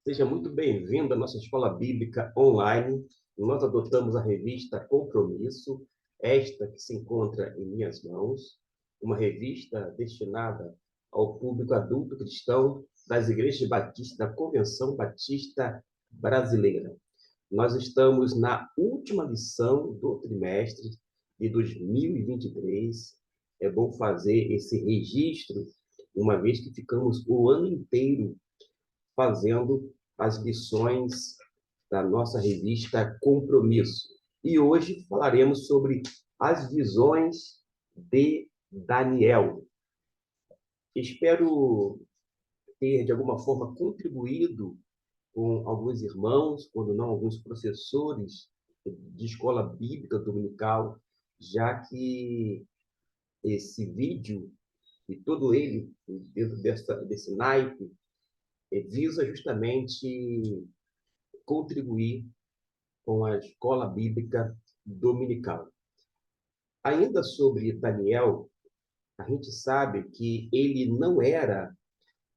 Seja muito bem-vindo à nossa Escola Bíblica Online. Nós adotamos a revista Compromisso, esta que se encontra em minhas mãos, uma revista destinada ao público adulto cristão das igrejas batistas da Convenção Batista Brasileira. Nós estamos na última lição do trimestre de 2023. É bom fazer esse registro, uma vez que ficamos o ano inteiro fazendo as lições da nossa revista Compromisso. E hoje falaremos sobre as visões de Daniel. Espero ter, de alguma forma, contribuído com alguns irmãos, quando não alguns professores de escola bíblica dominical, já que esse vídeo e todo ele, dentro desse naipe, visa justamente contribuir com a escola bíblica dominical. Ainda sobre Daniel, a gente sabe que ele não era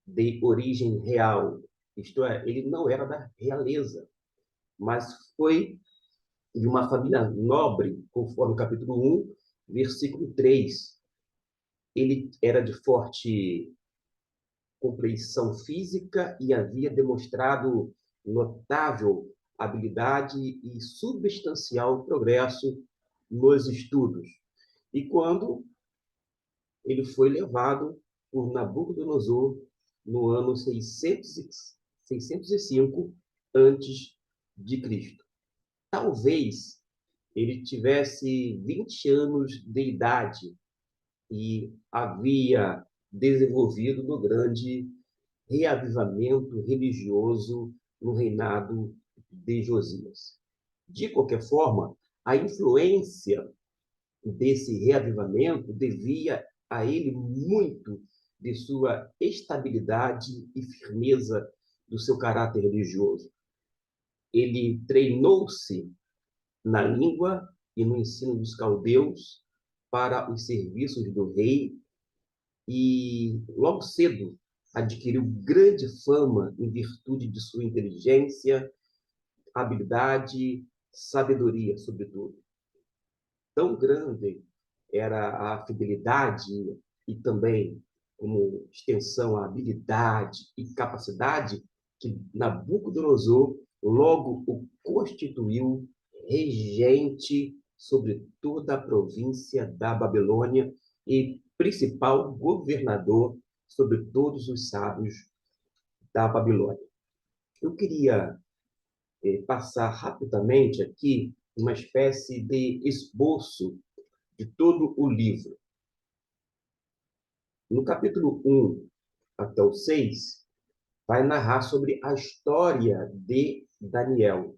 de origem real, isto é, ele não era da realeza, mas foi de uma família nobre, conforme o capítulo 1, versículo 3. Ele era de forte compleição física e havia demonstrado notável habilidade e substancial progresso nos estudos. E quando ele foi levado por Nabucodonosor no ano 605 antes de Cristo. Talvez ele tivesse 20 anos de idade e havia desenvolvido no grande reavivamento religioso no reinado de Josias. De qualquer forma, a influência desse reavivamento devia a ele muito de sua estabilidade e firmeza do seu caráter religioso. Ele treinou-se na língua e no ensino dos caldeus para os serviços do rei e logo cedo adquiriu grande fama em virtude de sua inteligência, habilidade, sabedoria, sobretudo. Tão grande era a fidelidade e também, como extensão, a habilidade e capacidade que Nabucodonosor logo o constituiu regente sobre toda a província da Babilônia e principal governador sobre todos os sábios da Babilônia. Eu queria passar rapidamente aqui uma espécie de esboço de todo o livro. No capítulo 1 até o 6, vai narrar sobre a história de Daniel.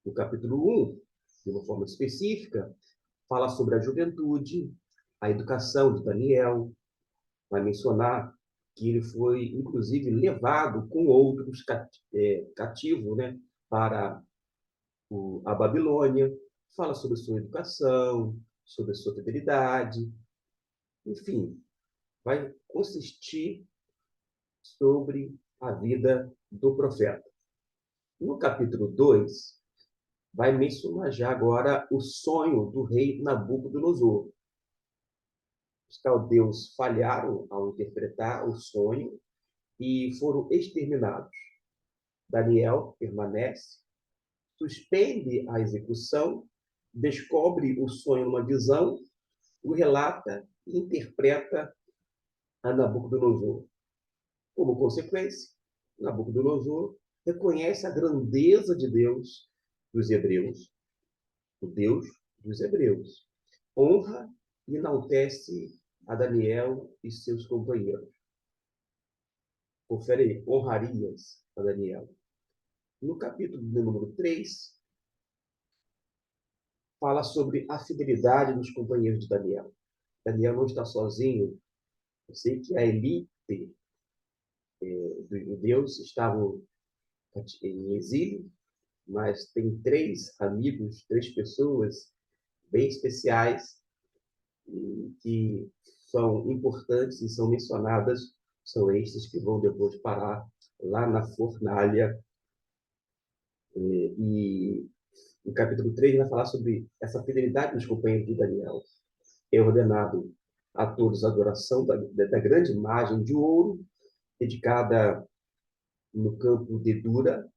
No capítulo 1, de uma forma específica, fala sobre a juventude, a educação de Daniel, vai mencionar que ele foi, inclusive, levado com outros cativo, né, para a Babilônia, fala sobre sua educação, sobre sua fidelidade, enfim, vai consistir sobre a vida do profeta. No capítulo 2, vai mencionar já agora o sonho do rei Nabucodonosor. Os caldeus falharam ao interpretar o sonho e foram exterminados. Daniel permanece, suspende a execução, descobre o sonho numa visão, o relata e interpreta a Nabucodonosor. Como consequência, Nabucodonosor reconhece a grandeza de Deus dos hebreus, o Deus dos hebreus. Honra e enaltece a Daniel e seus companheiros. Confere honrarias a Daniel. No capítulo número 3, fala sobre a fidelidade dos companheiros de Daniel. Daniel não está sozinho. Eu sei que a elite dos judeus estavam em exílio, mas tem 3 amigos, 3 pessoas bem especiais que são importantes e são mencionadas são estes que vão depois parar lá na fornalha. E o capítulo 3 vai falar sobre essa fidelidade dos companheiros de Daniel. É ordenado a todos a adoração da grande imagem de ouro, dedicada no campo de Dura,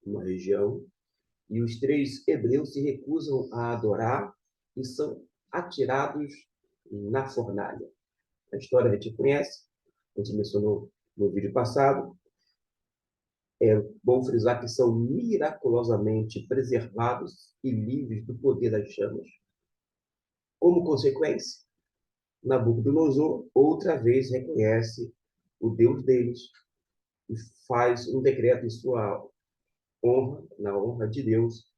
uma região, e os três hebreus se recusam a adorar e são atirados na fornalha. A história a gente conhece, a gente mencionou no vídeo passado. É bom frisar que são miraculosamente preservados e livres do poder das chamas. Como consequência, Nabucodonosor outra vez reconhece o Deus deles e faz um decreto em sua honra, na honra de Deus,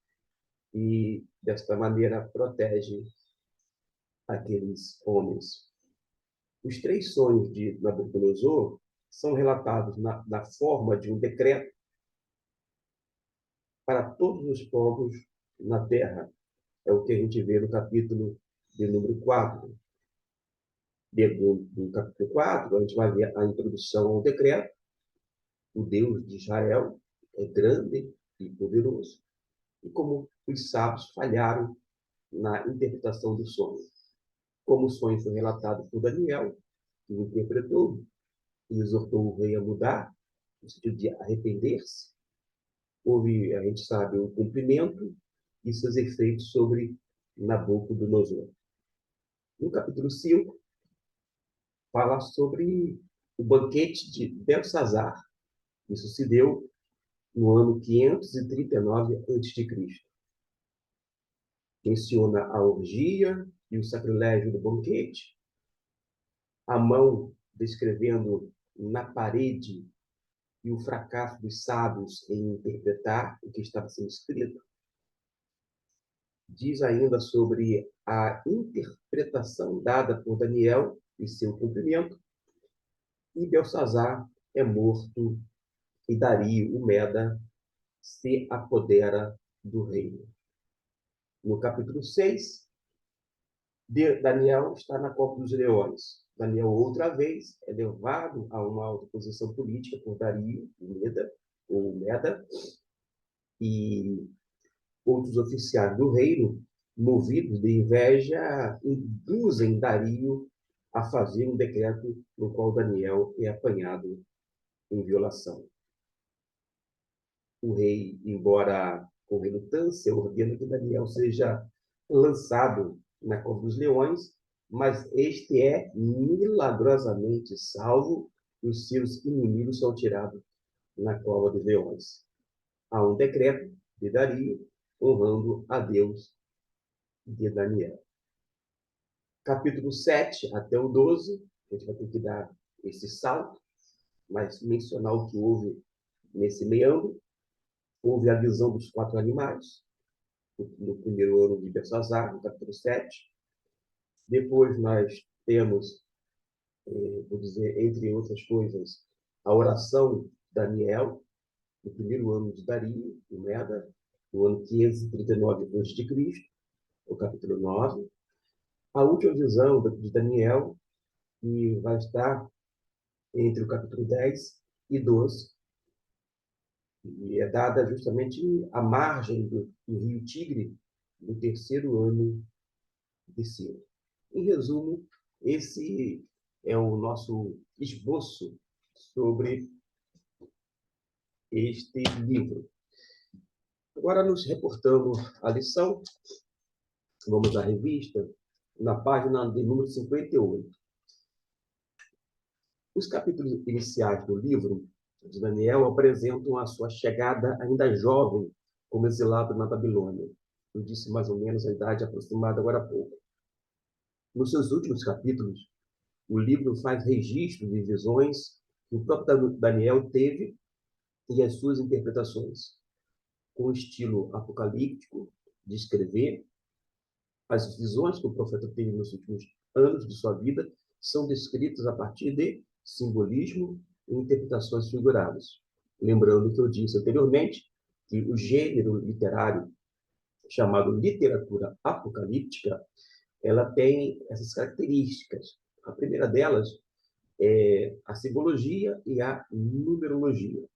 e desta maneira protege aqueles homens. Os três sonhos de Nabucodonosor são relatados na forma de um decreto para todos os povos na terra. É o que a gente vê no capítulo de número 4. Dentro do capítulo 4, a gente vai ver a introdução ao decreto. O Deus de Israel é grande e poderoso. E como os sábios falharam na interpretação do sonho. Como o sonho foi relatado por Daniel, que o interpretou e exortou o rei a mudar, no sentido de arrepender-se, houve, a gente sabe, um cumprimento e seus efeitos sobre Nabucodonosor. No capítulo 5, fala sobre o banquete de Belsazar. Isso se deu no ano 539 a.C. Menciona a orgia e o sacrilégio do banquete, a mão descrevendo na parede e o fracasso dos sábios em interpretar o que estava sendo escrito. Diz ainda sobre a interpretação dada por Daniel e seu cumprimento, e Belsazar é morto e Dario, o Meda, se apodera do reino. No capítulo 6, Daniel está na Copa dos Leões. Daniel, outra vez, é levado a uma alta posição política por Dario, o Meda, e outros oficiais do reino, movidos de inveja, induzem Dario a fazer um decreto no qual Daniel é apanhado em violação. O rei, embora com relutância, ordena que Daniel seja lançado na cova dos leões, mas este é milagrosamente salvo e os seus inimigos são tirados na cova dos leões. Há um decreto de Dario honrando a Deus de Daniel. Capítulo 7 até o 12, a gente vai ter que dar esse salto, mas mencionar o que houve nesse meandro. Houve a visão dos 4 animais, no primeiro ano de Belsazar, no capítulo 7. Depois nós temos, vou dizer, entre outras coisas, a oração de Daniel, no primeiro ano de Dario, o Meda, no ano 539 a.C., o capítulo 9. A última visão de Daniel, que vai estar entre o capítulo 10 e 12, e é dada justamente à margem do rio Tigre, no terceiro ano de Ciro. Em resumo, esse é o nosso esboço sobre este livro. Agora, nos reportando à lição, vamos à revista, na página de número 58. Os capítulos iniciais do livro de Daniel apresentam a sua chegada ainda jovem como exilado na Babilônia. Eu disse mais ou menos a idade aproximada agora há pouco. Nos seus últimos capítulos, o livro faz registro de visões que o próprio Daniel teve e as suas interpretações, com o estilo apocalíptico de escrever. As visões que o profeta teve nos últimos anos de sua vida são descritas a partir de simbolismo e interpretações figuradas. Lembrando que eu disse anteriormente que o gênero literário chamado literatura apocalíptica, ela tem essas características. A primeira delas a simbologia e a numerologia.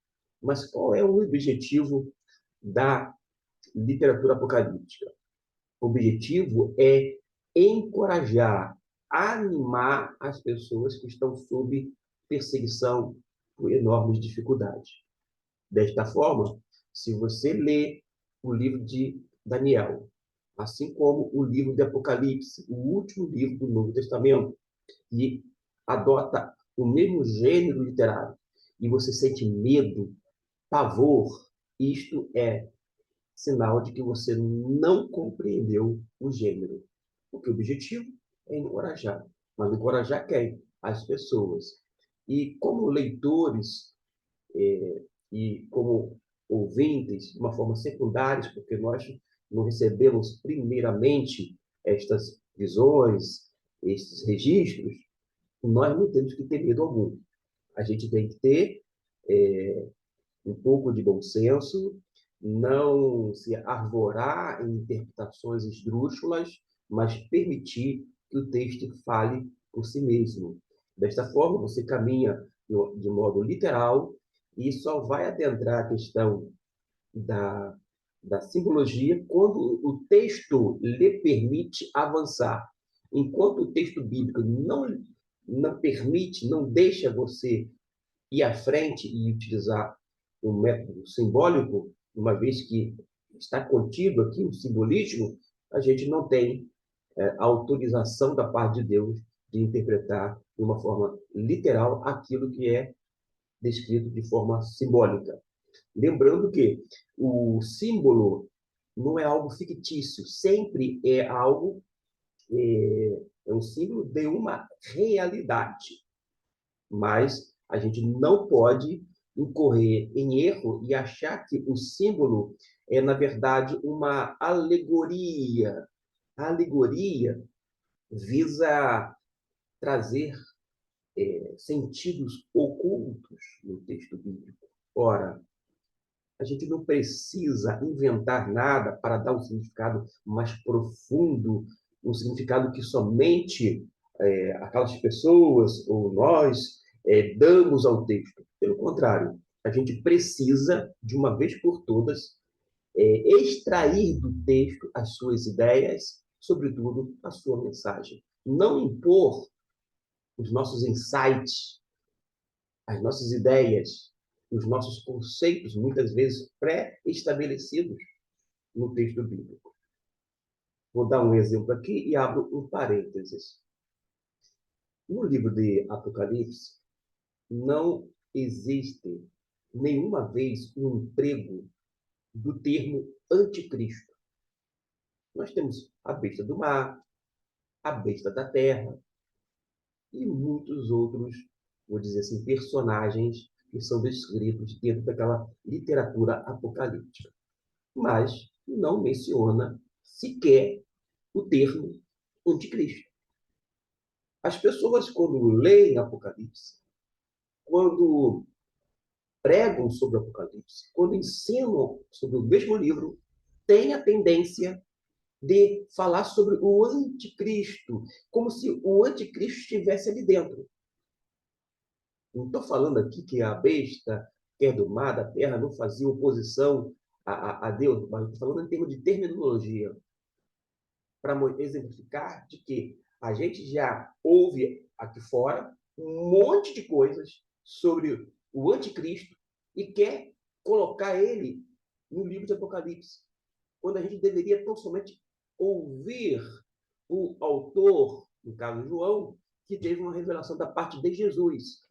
Mas qual é o objetivo da literatura apocalíptica? O objetivo é encorajar, animar as pessoas que estão sob perseguição por enormes dificuldades. Desta forma, se você lê o livro de Daniel, assim como o livro de Apocalipse, o último livro do Novo Testamento, e adota o mesmo gênero literário, e você sente medo, pavor, isto é sinal de que você não compreendeu o gênero. Porque o objetivo é encorajar. Mas encorajar quem? As pessoas. E como leitores e como ouvintes, de uma forma secundária, porque nós não recebemos primeiramente estas visões, estes registros, nós não temos que ter medo algum. A gente tem que ter um pouco de bom senso, não se arvorar em interpretações esdrúxulas, mas permitir que o texto fale por si mesmo. Desta forma, você caminha de modo literal e só vai adentrar a questão da, da simbologia quando o texto lhe permite avançar. Enquanto o texto bíblico não permite, não deixa você ir à frente e utilizar um método simbólico, uma vez que está contido aqui o simbolismo, a gente não tem a autorização da parte de Deus de interpretar de uma forma literal aquilo que é descrito de forma simbólica. Lembrando que o símbolo não é algo fictício, sempre é algo, é um símbolo de uma realidade. Mas a gente não pode incorrer em erro e achar que o símbolo é, na verdade, uma alegoria. A alegoria visa trazer sentidos ocultos no texto bíblico. Ora, a gente não precisa inventar nada para dar um significado mais profundo, um significado que somente aquelas pessoas ou nós damos ao texto. Pelo contrário, a gente precisa, de uma vez por todas, extrair do texto as suas ideias, sobretudo a sua mensagem. Não impor os nossos insights, as nossas ideias, os nossos conceitos, muitas vezes pré-estabelecidos no texto bíblico. Vou dar um exemplo aqui e abro um parênteses. No livro de Apocalipse, não existe nenhuma vez um emprego do termo anticristo. Nós temos a besta do mar, a besta da terra e muitos outros, vou dizer assim, personagens que são descritos dentro daquela literatura apocalíptica. Mas não menciona sequer o termo anticristo. As pessoas, quando leem Apocalipse, quando pregam sobre o Apocalipse, quando ensinam sobre o mesmo livro, têm a tendência de falar sobre o anticristo, como se o anticristo estivesse ali dentro. Não estou falando aqui que a besta, que é do mar, da terra, não fazia oposição a Deus, mas estou falando em termos de terminologia, para exemplificar de que a gente já ouve aqui fora um monte de coisas sobre o anticristo e quer colocar ele no livro de Apocalipse, quando a gente deveria tão somente ouvir o autor, no caso João, que teve uma revelação da parte de Jesus.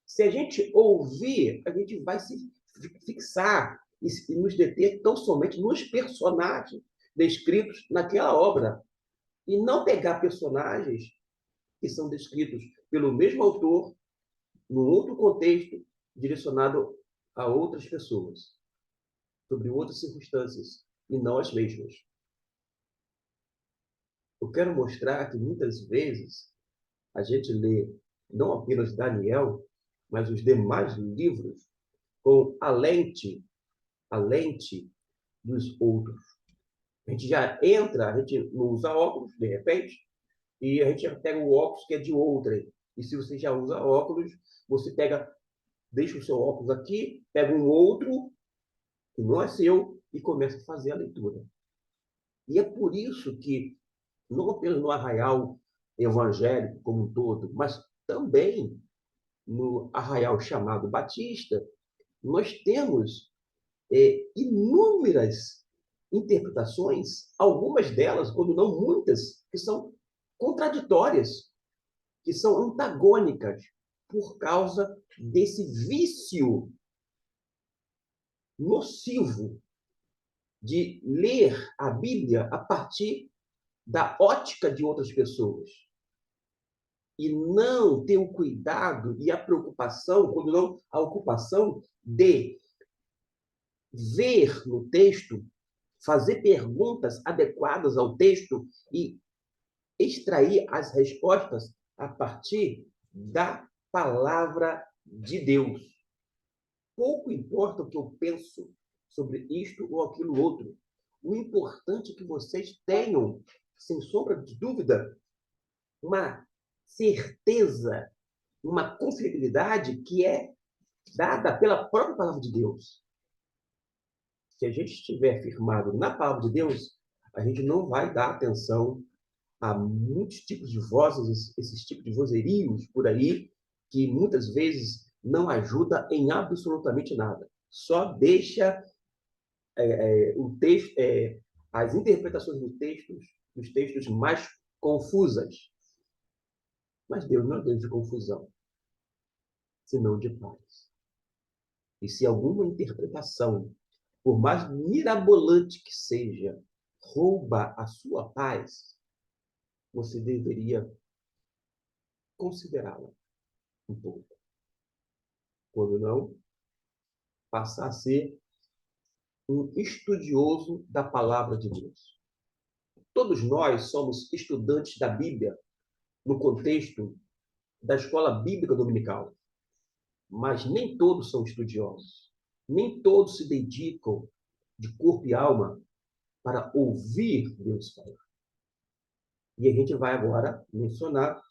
Se a gente ouvir, a gente vai se fixar e nos deter tão somente nos personagens descritos naquela obra e não pegar personagens que são descritos pelo mesmo autor, num outro contexto, direcionado a outras pessoas, sobre outras circunstâncias, e não as mesmas. Eu quero mostrar que muitas vezes a gente lê não apenas Daniel, mas os demais livros com a lente dos outros. A gente já entra, a gente não usa óculos, de repente, e a gente pega o óculos que é de outrem. E se você já usa óculos, você deixa o seu óculos aqui, pega um outro, que não é seu, e começa a fazer a leitura. E é por isso que, não apenas no arraial evangélico como um todo, mas também no arraial chamado Batista, nós temos inúmeras interpretações, algumas delas, quando não muitas, que são contraditórias, que são antagônicas, por causa desse vício nocivo de ler a Bíblia a partir da ótica de outras pessoas. E não ter o cuidado e a preocupação, quando não a ocupação, de ver no texto, fazer perguntas adequadas ao texto e extrair as respostas a partir da palavra de Deus. Pouco importa o que eu penso sobre isto ou aquilo outro. O importante é que vocês tenham, sem sombra de dúvida, uma certeza, uma confiabilidade que é dada pela própria palavra de Deus. Se a gente estiver firmado na palavra de Deus, a gente não vai dar atenção a muitos tipos de vozes, esses tipos de vozerios por aí, que muitas vezes não ajuda em absolutamente nada. Só deixa o texto, as interpretações dos textos mais confusas. Mas Deus não é Deus de confusão, senão de paz. E se alguma interpretação, por mais mirabolante que seja, rouba a sua paz, você deveria considerá-la um pouco. Quando não, passar a ser um estudioso da palavra de Deus. Todos nós somos estudantes da Bíblia no contexto da escola bíblica dominical, mas nem todos são estudiosos. Nem todos se dedicam de corpo e alma para ouvir Deus falar. E a gente vai agora mencionar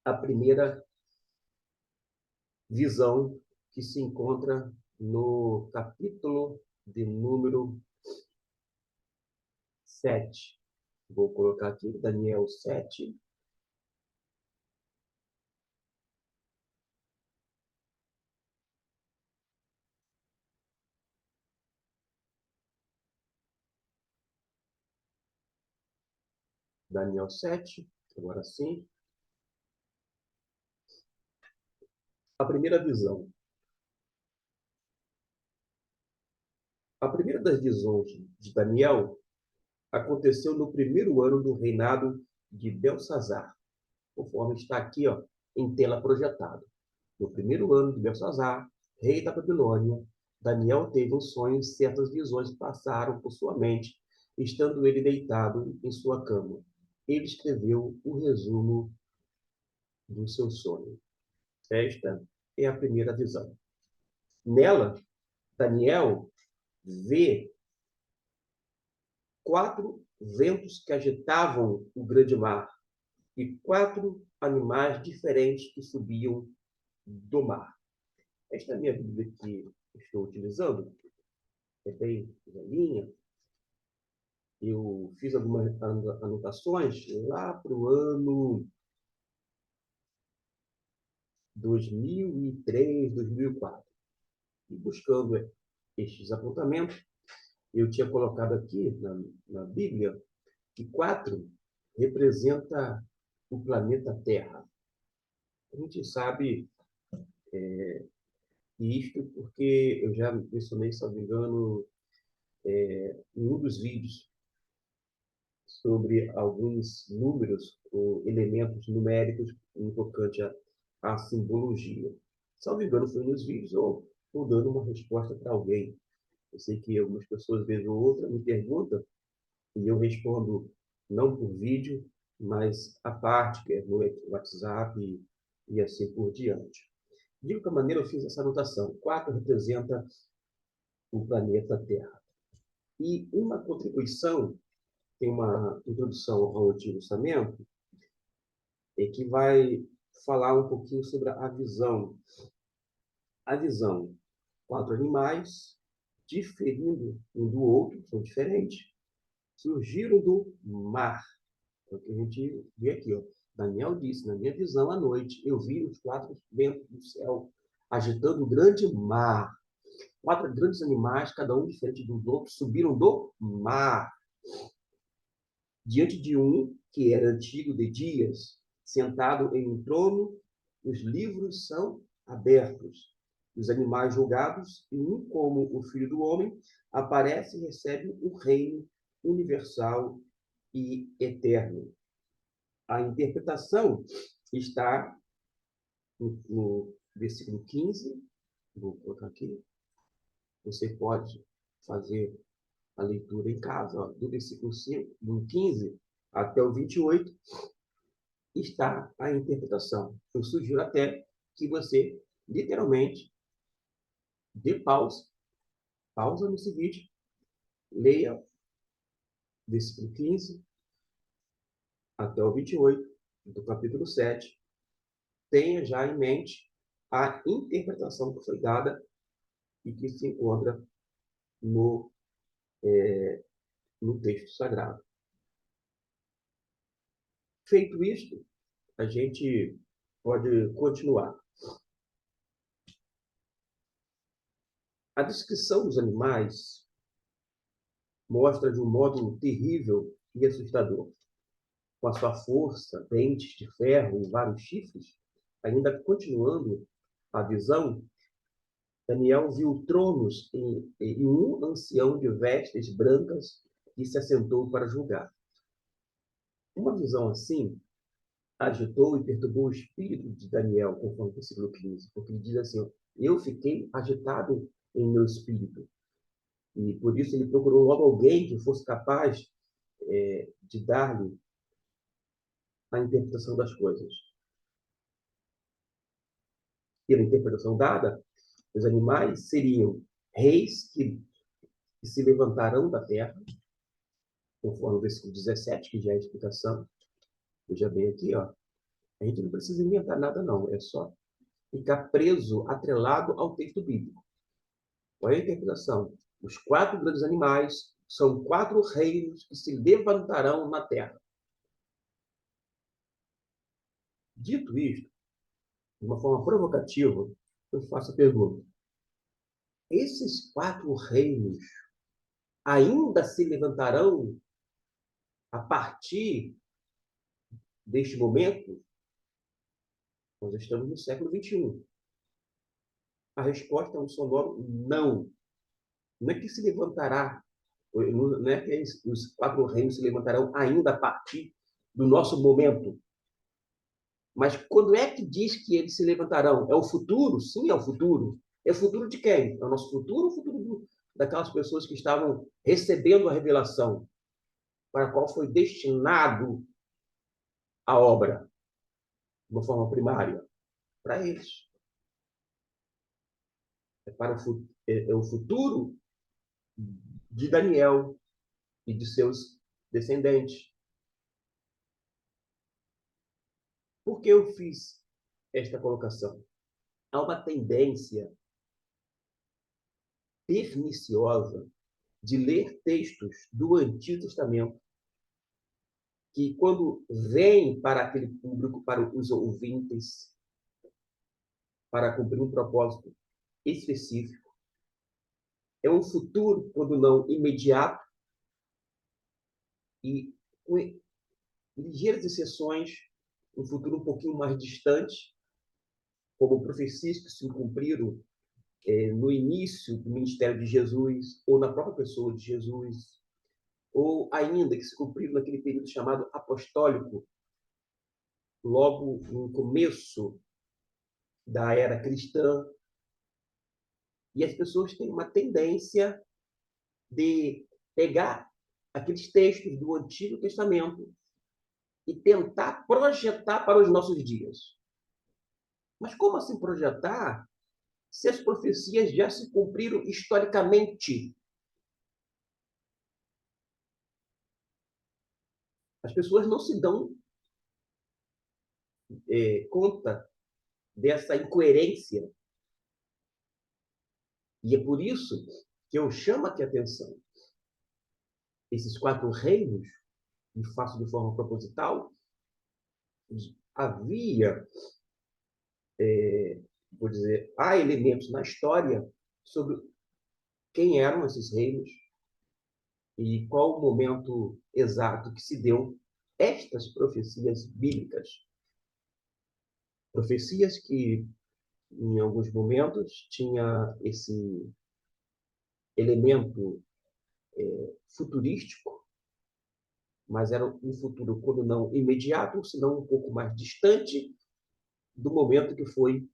a primeira visão que se encontra no capítulo de número 7. Vou colocar aqui Daniel 7. Daniel 7, agora sim. A primeira visão. A primeira das visões de Daniel aconteceu no primeiro ano do reinado de Belsazar, conforme está aqui, ó, em tela projetado. No primeiro ano de Belsazar, rei da Babilônia, Daniel teve um sonho e certas visões passaram por sua mente, estando ele deitado em sua cama. Ele escreveu o resumo do seu sonho. Esta é a primeira visão. Nela, Daniel vê 4 ventos que agitavam o grande mar e 4 animais diferentes que subiam do mar. Esta é a minha Bíblia que estou utilizando, é bem velhinha. Eu fiz algumas anotações lá para o ano 2003, 2004. E buscando estes apontamentos, eu tinha colocado aqui na Bíblia que 4 representa o planeta Terra. A gente sabe isto porque eu já mencionei, se não me engano, em um dos vídeos sobre alguns números ou elementos numéricos no tocante à simbologia. Se não me engano, foi nos vídeos ou dando uma resposta para alguém. Eu sei que algumas pessoas, vez ou outra, me perguntam e eu respondo não por vídeo, mas à parte, que é no WhatsApp e assim por diante. De qualquer maneira, eu fiz essa anotação. 4 representa o planeta Terra. E uma contribuição, tem uma introdução ao Antigo Testamento, que vai falar um pouquinho sobre a visão. A visão, 4 animais, diferindo um do outro, são diferentes, surgiram do mar. É o que a gente vê aqui. Ó. Daniel disse, na minha visão à noite, eu vi os 4 ventos do céu, agitando um grande mar. 4 grandes animais, cada um diferente dos outros, subiram do mar. Diante de um, que era antigo de dias, sentado em um trono, os livros são abertos. Os animais julgados, e um como o Filho do Homem, aparece e recebe o reino universal e eterno. A interpretação está no versículo 15, vou colocar aqui. Você pode fazer a leitura em casa, ó, do versículo 5, do 15 até o 28, está a interpretação. Eu sugiro até que você, literalmente, dê pausa nesse vídeo, leia versículo 15 até o 28 do capítulo 7, tenha já em mente a interpretação que foi dada e que se encontra no, no texto sagrado. Feito isto, a gente pode continuar. A descrição dos animais mostra de um modo terrível e assustador. Com a sua força, dentes de ferro e vários chifres, ainda continuando a visão, Daniel viu tronos e um ancião de vestes brancas que se assentou para julgar. Uma visão assim agitou e perturbou o espírito de Daniel, conforme o versículo 15, porque ele diz assim, eu fiquei agitado em meu espírito. E por isso ele procurou logo alguém que fosse capaz de dar-lhe a interpretação das coisas. Pela interpretação dada, os animais seriam reis que se levantarão da terra, conforme o versículo 17, que já é a explicação. Veja bem aqui, ó. A gente não precisa inventar nada, não. É só ficar preso, atrelado ao texto bíblico. Qual é a interpretação? Os 4 grandes animais são 4 reinos que se levantarão na terra. Dito isto, de uma forma provocativa, eu faço a pergunta: esses 4 reinos ainda se levantarão a partir deste momento? Nós estamos no século XXI. A resposta é um sonoro não. Não é que se levantará, não é que os 4 reinos se levantarão ainda a partir do nosso momento. Mas quando é que diz que eles se levantarão? É o futuro? Sim, é o futuro. É o futuro de quem? É o nosso futuro ou o futuro daquelas pessoas que estavam recebendo a revelação, para a qual foi destinado a obra, de uma forma primária? Para eles. É o futuro de Daniel e de seus descendentes. Por que eu fiz esta colocação? Há uma tendência perniciosa de ler textos do Antigo Testamento que, quando vem para aquele público, para os ouvintes, para cumprir um propósito específico, é um futuro, quando não imediato, e com ligeiras exceções, um futuro um pouquinho mais distante, como profecias que se cumpriram no início do ministério de Jesus, ou na própria pessoa de Jesus, ou ainda que se cumpriram naquele período chamado apostólico, logo no começo da era cristã. E as pessoas têm uma tendência de pegar aqueles textos do Antigo Testamento e tentar projetar para os nossos dias. Mas como assim projetar se as profecias já se cumpriram historicamente? As pessoas não se dão conta dessa incoerência. E é por isso que eu chamo aqui a atenção. Esses 4 reinos, e faço de forma proposital, havia, vou dizer, há elementos na história sobre quem eram esses reinos e qual o momento exato que se deu estas profecias bíblicas. Profecias que, em alguns momentos, tinha esse elemento futurístico, mas era um futuro, quando não imediato, senão um pouco mais distante do momento que foi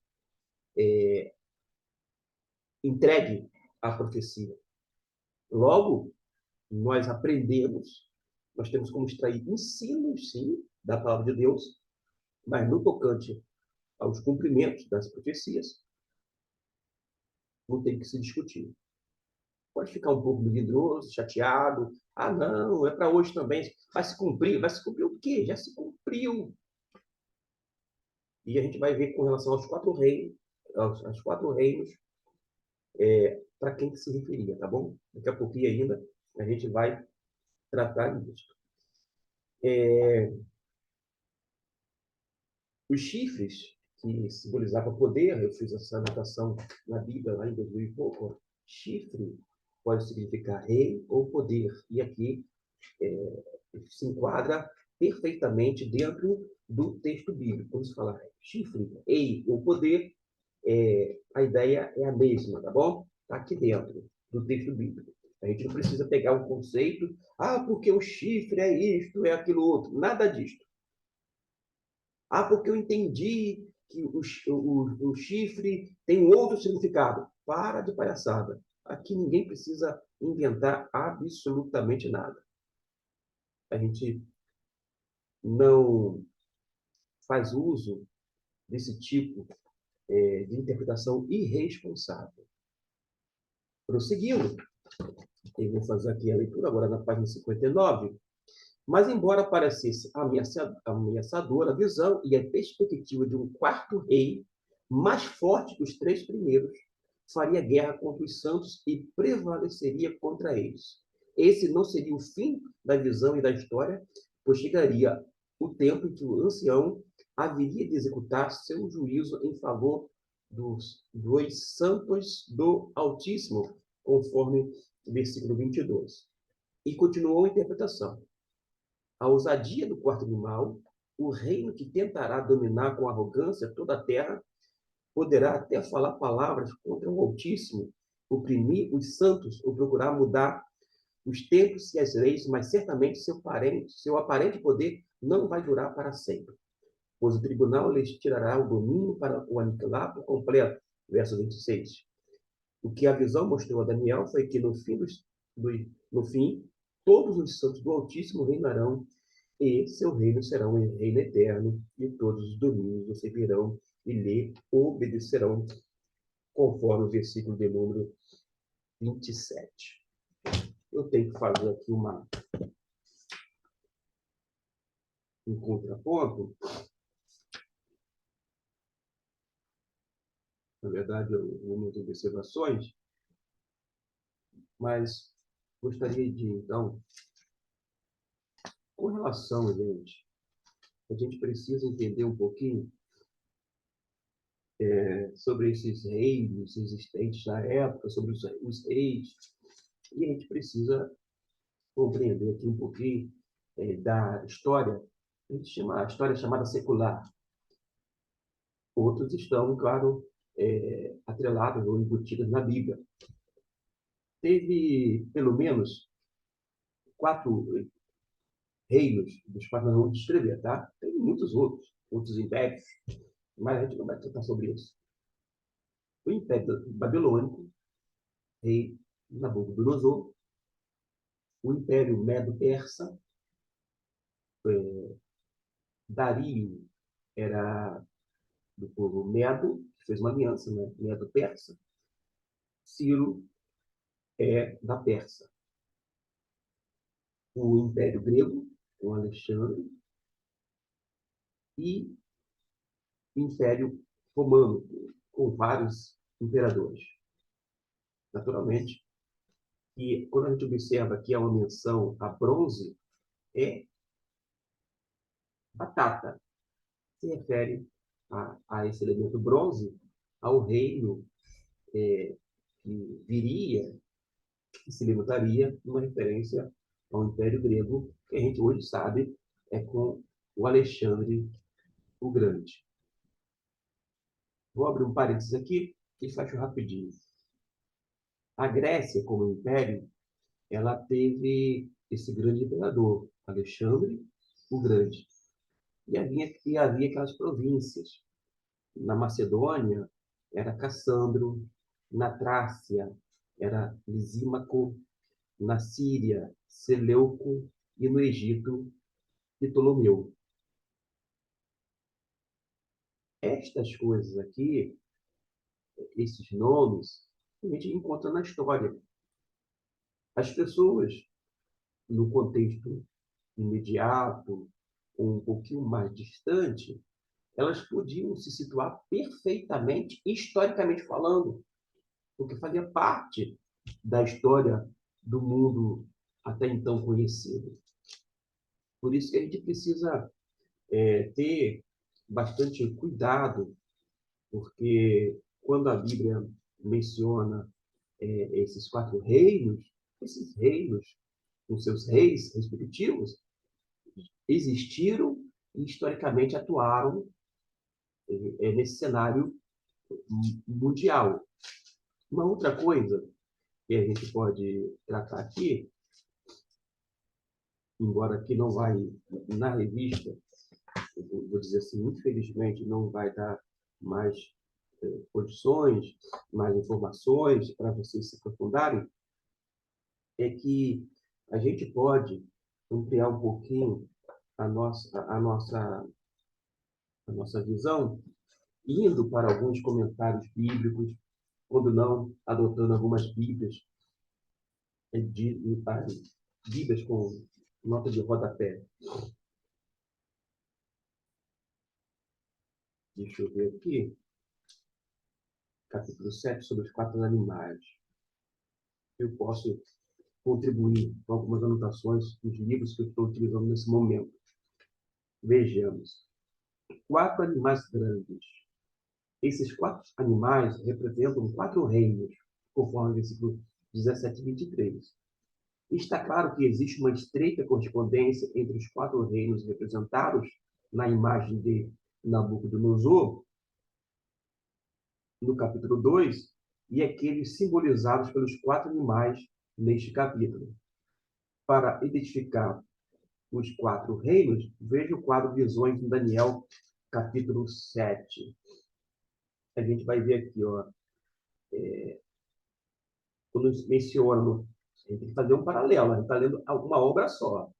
entregue a profecia. Logo, nós aprendemos, nós temos como extrair ensinos, sim, da palavra de Deus, mas no tocante aos cumprimentos das profecias, não tem que se discutir. Pode ficar um pouco melindroso, chateado. Ah, não, é para hoje também. Vai se cumprir. Vai se cumprir o quê? Já se cumpriu. E a gente vai ver com relação aos 4 reinos, aos 4 reinos, para quem que se referia, tá bom? Daqui a pouquinho ainda a gente vai tratar disso. Os chifres, que simbolizavam poder, eu fiz essa anotação na Bíblia, lá em 2000 e pouco. Chifre pode significar rei ou poder. E aqui se enquadra perfeitamente dentro do texto bíblico. Quando se fala chifre, rei ou poder, a ideia é a mesma, tá bom? Está aqui dentro do texto bíblico. A gente não precisa pegar um conceito, porque o chifre é isto, é aquilo outro. Nada disto. Porque eu entendi que o chifre tem um outro significado. Para de palhaçada. Aqui ninguém precisa inventar absolutamente nada. A gente não faz uso desse tipo de interpretação irresponsável. Prosseguindo, eu vou fazer aqui a leitura agora na página 59. Mas, embora parecesse ameaçadora a visão e a perspectiva de um 4º rei, mais forte que os 3 primeiros, faria guerra contra os santos e prevaleceria contra eles. Esse não seria o fim da visão e da história, pois chegaria o tempo em que o ancião haveria de executar seu juízo em favor dos santos do Altíssimo, conforme o versículo 22. E continuou a interpretação. A ousadia do 4º animal, o reino que tentará dominar com arrogância toda a terra, poderá até falar palavras contra o Altíssimo, oprimir os santos ou procurar mudar os tempos e as leis, mas certamente seu aparente poder não vai durar para sempre, pois o tribunal lhes tirará o domínio para o aniquilar por completo. Verso 26. O que a visão mostrou a Daniel foi que no fim todos os santos do Altíssimo reinarão e seu reino será um reino eterno, e todos os domínios o servirão e lhe obedecerão, conforme o versículo de número 27. Eu tenho que fazer aqui um contraponto. Na verdade, eu vou muitas observações, mas gostaria de, então, com relação, a gente precisa entender um pouquinho sobre esses reinos existentes na época, sobre os reis, e a gente precisa compreender aqui um pouquinho da história, a gente chama a história chamada secular. Outros estão, claro, atrelados ou embutidos na Bíblia. Teve, pelo menos, 4 reinos dos quais nós vamos descrever, tá? Tem muitos outros impérios, mas a gente não vai tratar sobre isso. O Império Babilônico, rei Nabucodonosor, o Império Medo-Persa, Dario era do povo Medo, que fez uma aliança, né? Medo-Persa. Ciro é da Pérsia. O Império Grego, com Alexandre, e Império Romano, com vários imperadores. Naturalmente, e quando a gente observa que há uma menção a bronze, é batata. Se refere a esse elemento bronze, ao reino que viria, que se levantaria, uma referência ao Império Grego, que a gente hoje sabe é com o Alexandre o Grande. Vou abrir um parênteses aqui e fecho rapidinho. A Grécia, como império, ela teve esse grande imperador, Alexandre o Grande. E havia aquelas províncias. Na Macedônia, era Cassandro. Na Trácia, era Lisímaco. Na Síria, Seleuco. E no Egito, Ptolomeu. Estas coisas aqui, esses nomes, a gente encontra na história. As pessoas, no contexto imediato, ou um pouquinho mais distante, elas podiam se situar perfeitamente, historicamente falando, porque fazia parte da história do mundo até então conhecido. Por isso que a gente precisa ter bastante cuidado, porque quando a Bíblia menciona esses 4 reinos, esses reinos, com seus reis respectivos, existiram e historicamente atuaram nesse cenário mundial. Uma outra coisa que a gente pode tratar aqui, embora aqui não vai, na revista, vou dizer assim, infelizmente não vai dar mais condições, mais informações para vocês se aprofundarem, é que a gente pode ampliar um pouquinho a nossa visão, indo para alguns comentários bíblicos, quando não, adotando algumas Bíblias, Bíblias com nota de rodapé. Deixa eu ver aqui. Capítulo 7, sobre os 4 animais. Eu posso contribuir com algumas anotações dos livros que eu estou utilizando nesse momento. Vejamos. 4 animais grandes. Esses 4 animais representam 4 reinos, conforme o versículo 17 e 23. Está claro que existe uma estreita correspondência entre os 4 reinos representados na imagem de Nabucodonosor, no capítulo 2, e aqueles simbolizados pelos 4 animais neste capítulo. Para identificar os 4 reinos, veja o quadro Visões em Daniel, capítulo 7. A gente vai ver aqui, ó, quando menciona, a gente tem que fazer um paralelo, a gente está lendo uma obra só.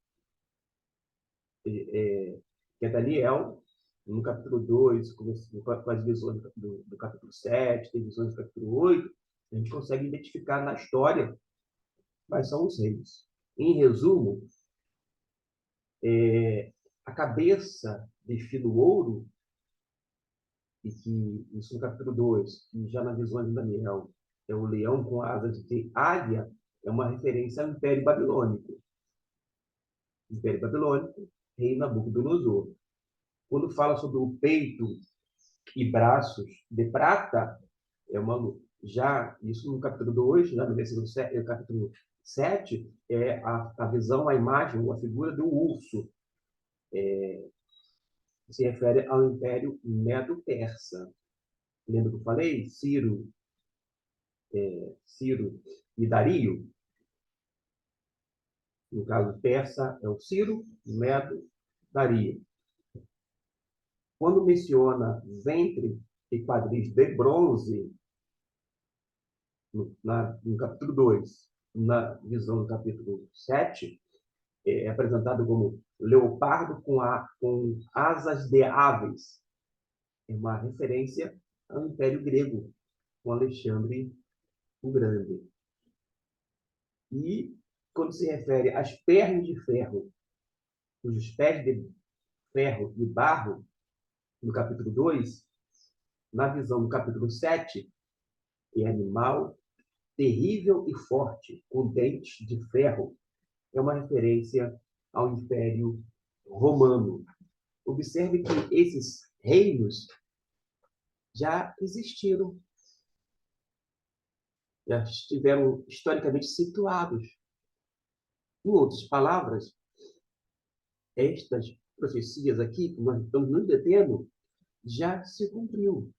Que é Daniel, no capítulo 2, com as visões do capítulo 7, tem visões do capítulo 8, a gente consegue identificar na história quais são os reis. Em resumo, a cabeça de fino ouro, e que isso no capítulo 2, e já na visão de Daniel, é o leão com asas de águia, é uma referência ao Império Babilônico. Império Babilônico, rei Nabucodonosor. Quando fala sobre o peito e braços de prata, é uma já isso no capítulo 2, já no versículo 7, capítulo 7, é a visão, a imagem, a figura do urso. Se refere ao Império Medo-Persa. Lembra que eu falei? Ciro e Dario. No caso, persa é o Ciro, Medo, Dario. Quando menciona ventre e quadris de bronze, no capítulo 2, na visão do capítulo 7, é apresentado como leopardo com asas de aves. É uma referência ao Império Grego, com Alexandre o Grande. E, quando se refere às pernas de ferro, cujos pés de ferro e barro, no capítulo 2, na visão do capítulo 7, que é animal terrível e forte, com dentes de ferro, é uma referência ao Império Romano. Observe que esses reinos já existiram, já estiveram historicamente situados. Em outras palavras, estas profecias aqui, que nós estamos nos detendo, já se cumpriu.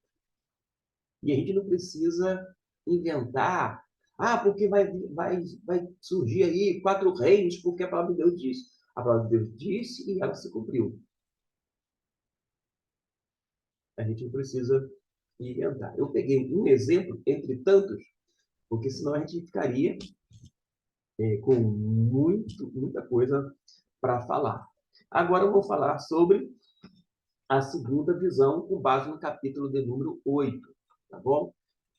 E a gente não precisa inventar, porque vai surgir aí 4 reinos, porque a palavra de Deus disse. A palavra de Deus disse e ela se cumpriu. A gente não precisa inventar. Eu peguei um exemplo entre tantos, porque senão a gente ficaria com muita coisa para falar. Agora eu vou falar sobre a segunda visão, com base no capítulo de número 8, tá bom?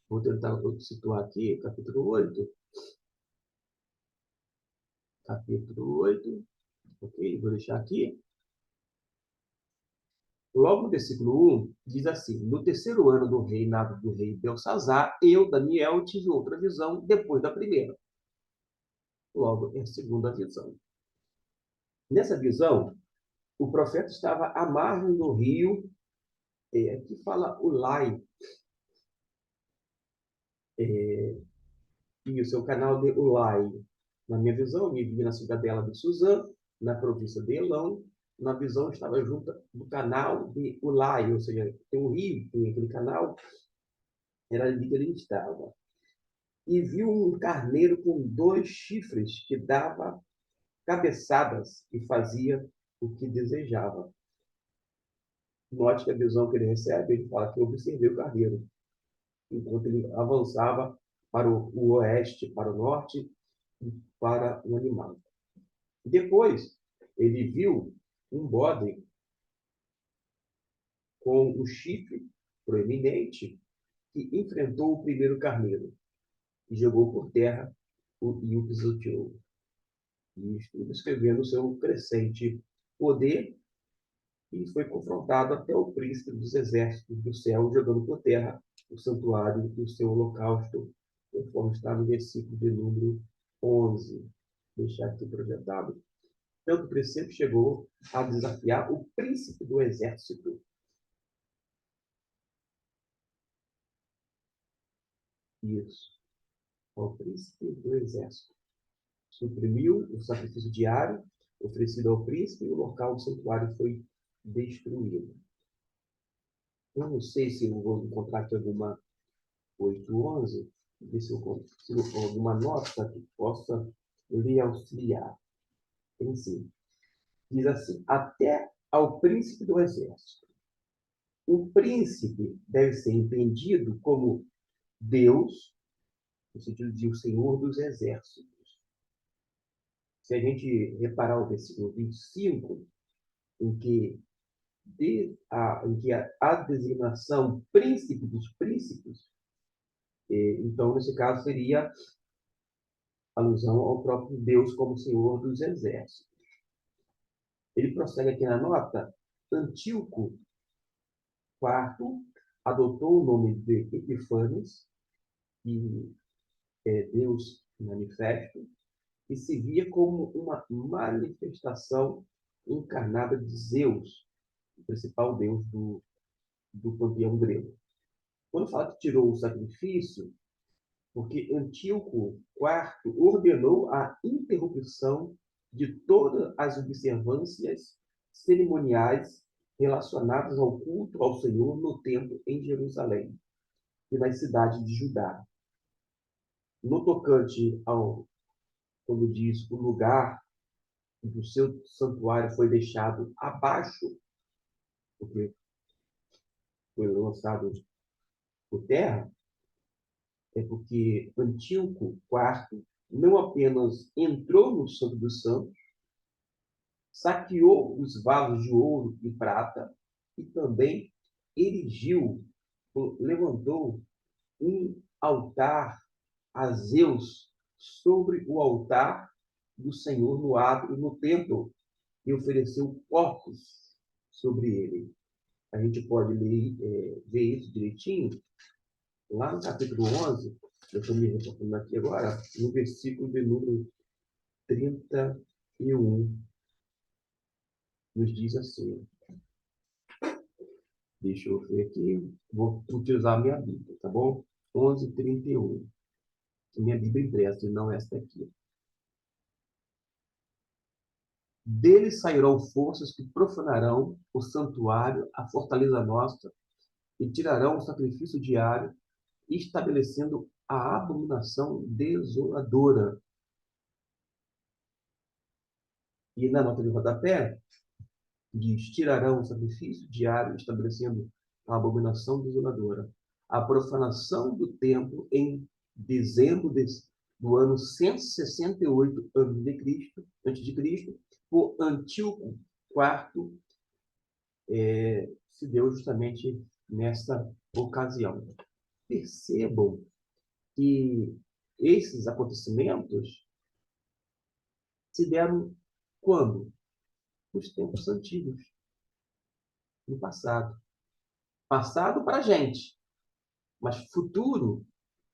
Vou tentar situar aqui, capítulo 8. Capítulo 8, ok? Vou deixar aqui. Logo no versículo 1, diz assim: No terceiro ano do reinado do rei Belsazar, eu, Daniel, tive outra visão depois da primeira. Logo, é a segunda visão. Nessa visão, o profeta estava à margem do rio, que fala Ulai, e o seu canal de Ulai. Na minha visão, eu me vi na cidadela de Suzã, na província de Elão. Na visão, estava junto do canal de Ulai, ou seja, tem um rio, tem aquele canal, era ali que ele estava. E viu um carneiro com 2 chifres que dava cabeçadas e fazia o que desejava. Note que a visão que ele recebe, ele fala que eu observei o carneiro, enquanto ele avançava para o oeste, para o norte e para o animal. Depois, ele viu um bode com o chifre proeminente que enfrentou o primeiro carneiro e jogou por terra e o pisoteou. E descrevendo o seu crescente poder, e foi confrontado até o príncipe dos exércitos do céu, jogando por terra o santuário do seu holocausto, conforme está no versículo de número 11. Deixar aqui projetado. Tanto o preceito chegou a desafiar o príncipe do exército. Isso, o príncipe do exército. Suprimiu o sacrifício diário oferecido ao príncipe e o local do santuário foi destruído. Eu não sei se eu vou encontrar aqui alguma 8:11, ver se eu consigo alguma nota que possa lhe auxiliar. Tem sim. Diz assim: até ao príncipe do exército. O príncipe deve ser entendido como Deus, no sentido de o Senhor dos exércitos. Se a gente reparar o versículo 25, em que a designação príncipe dos príncipes, então, nesse caso, seria alusão ao próprio Deus como Senhor dos exércitos. Ele prossegue aqui na nota: Antíoco IV adotou o nome de Epifanes, que é Deus manifesto, e se via como uma manifestação encarnada de Zeus, o principal deus do panteão grego. Quando fala que tirou o sacrifício, porque Antíoco IV ordenou a interrupção de todas as observâncias cerimoniais relacionadas ao culto ao Senhor no templo em Jerusalém e nas cidades de Judá. No tocante ao, quando diz, o lugar do seu santuário foi deixado abaixo, porque foi lançado por terra, é porque Antíoco IV não apenas entrou no Santo dos Santos, saqueou os vasos de ouro e prata e também erigiu, levantou um altar a Zeus sobre o altar do Senhor no templo e ofereceu corpos sobre ele. a gente pode ler, ver isso direitinho, lá no capítulo 11, eu estou me reportando aqui agora, no versículo de número 31, nos diz assim, deixa eu ver aqui, vou utilizar a minha Bíblia, tá bom? 11:31, minha Bíblia impressa, e não esta aqui. Dele sairão forças que profanarão o santuário, a fortaleza nossa, e tirarão o sacrifício diário, estabelecendo a abominação desoladora. E na nota de rodapé, diz: tirarão o sacrifício diário, estabelecendo a abominação desoladora. A profanação do templo em dezembro do ano 168 antes de Cristo, por Antíoco IV, se deu justamente nessa ocasião. Percebam que esses acontecimentos se deram quando? Nos tempos antigos, no passado. Passado para a gente, mas futuro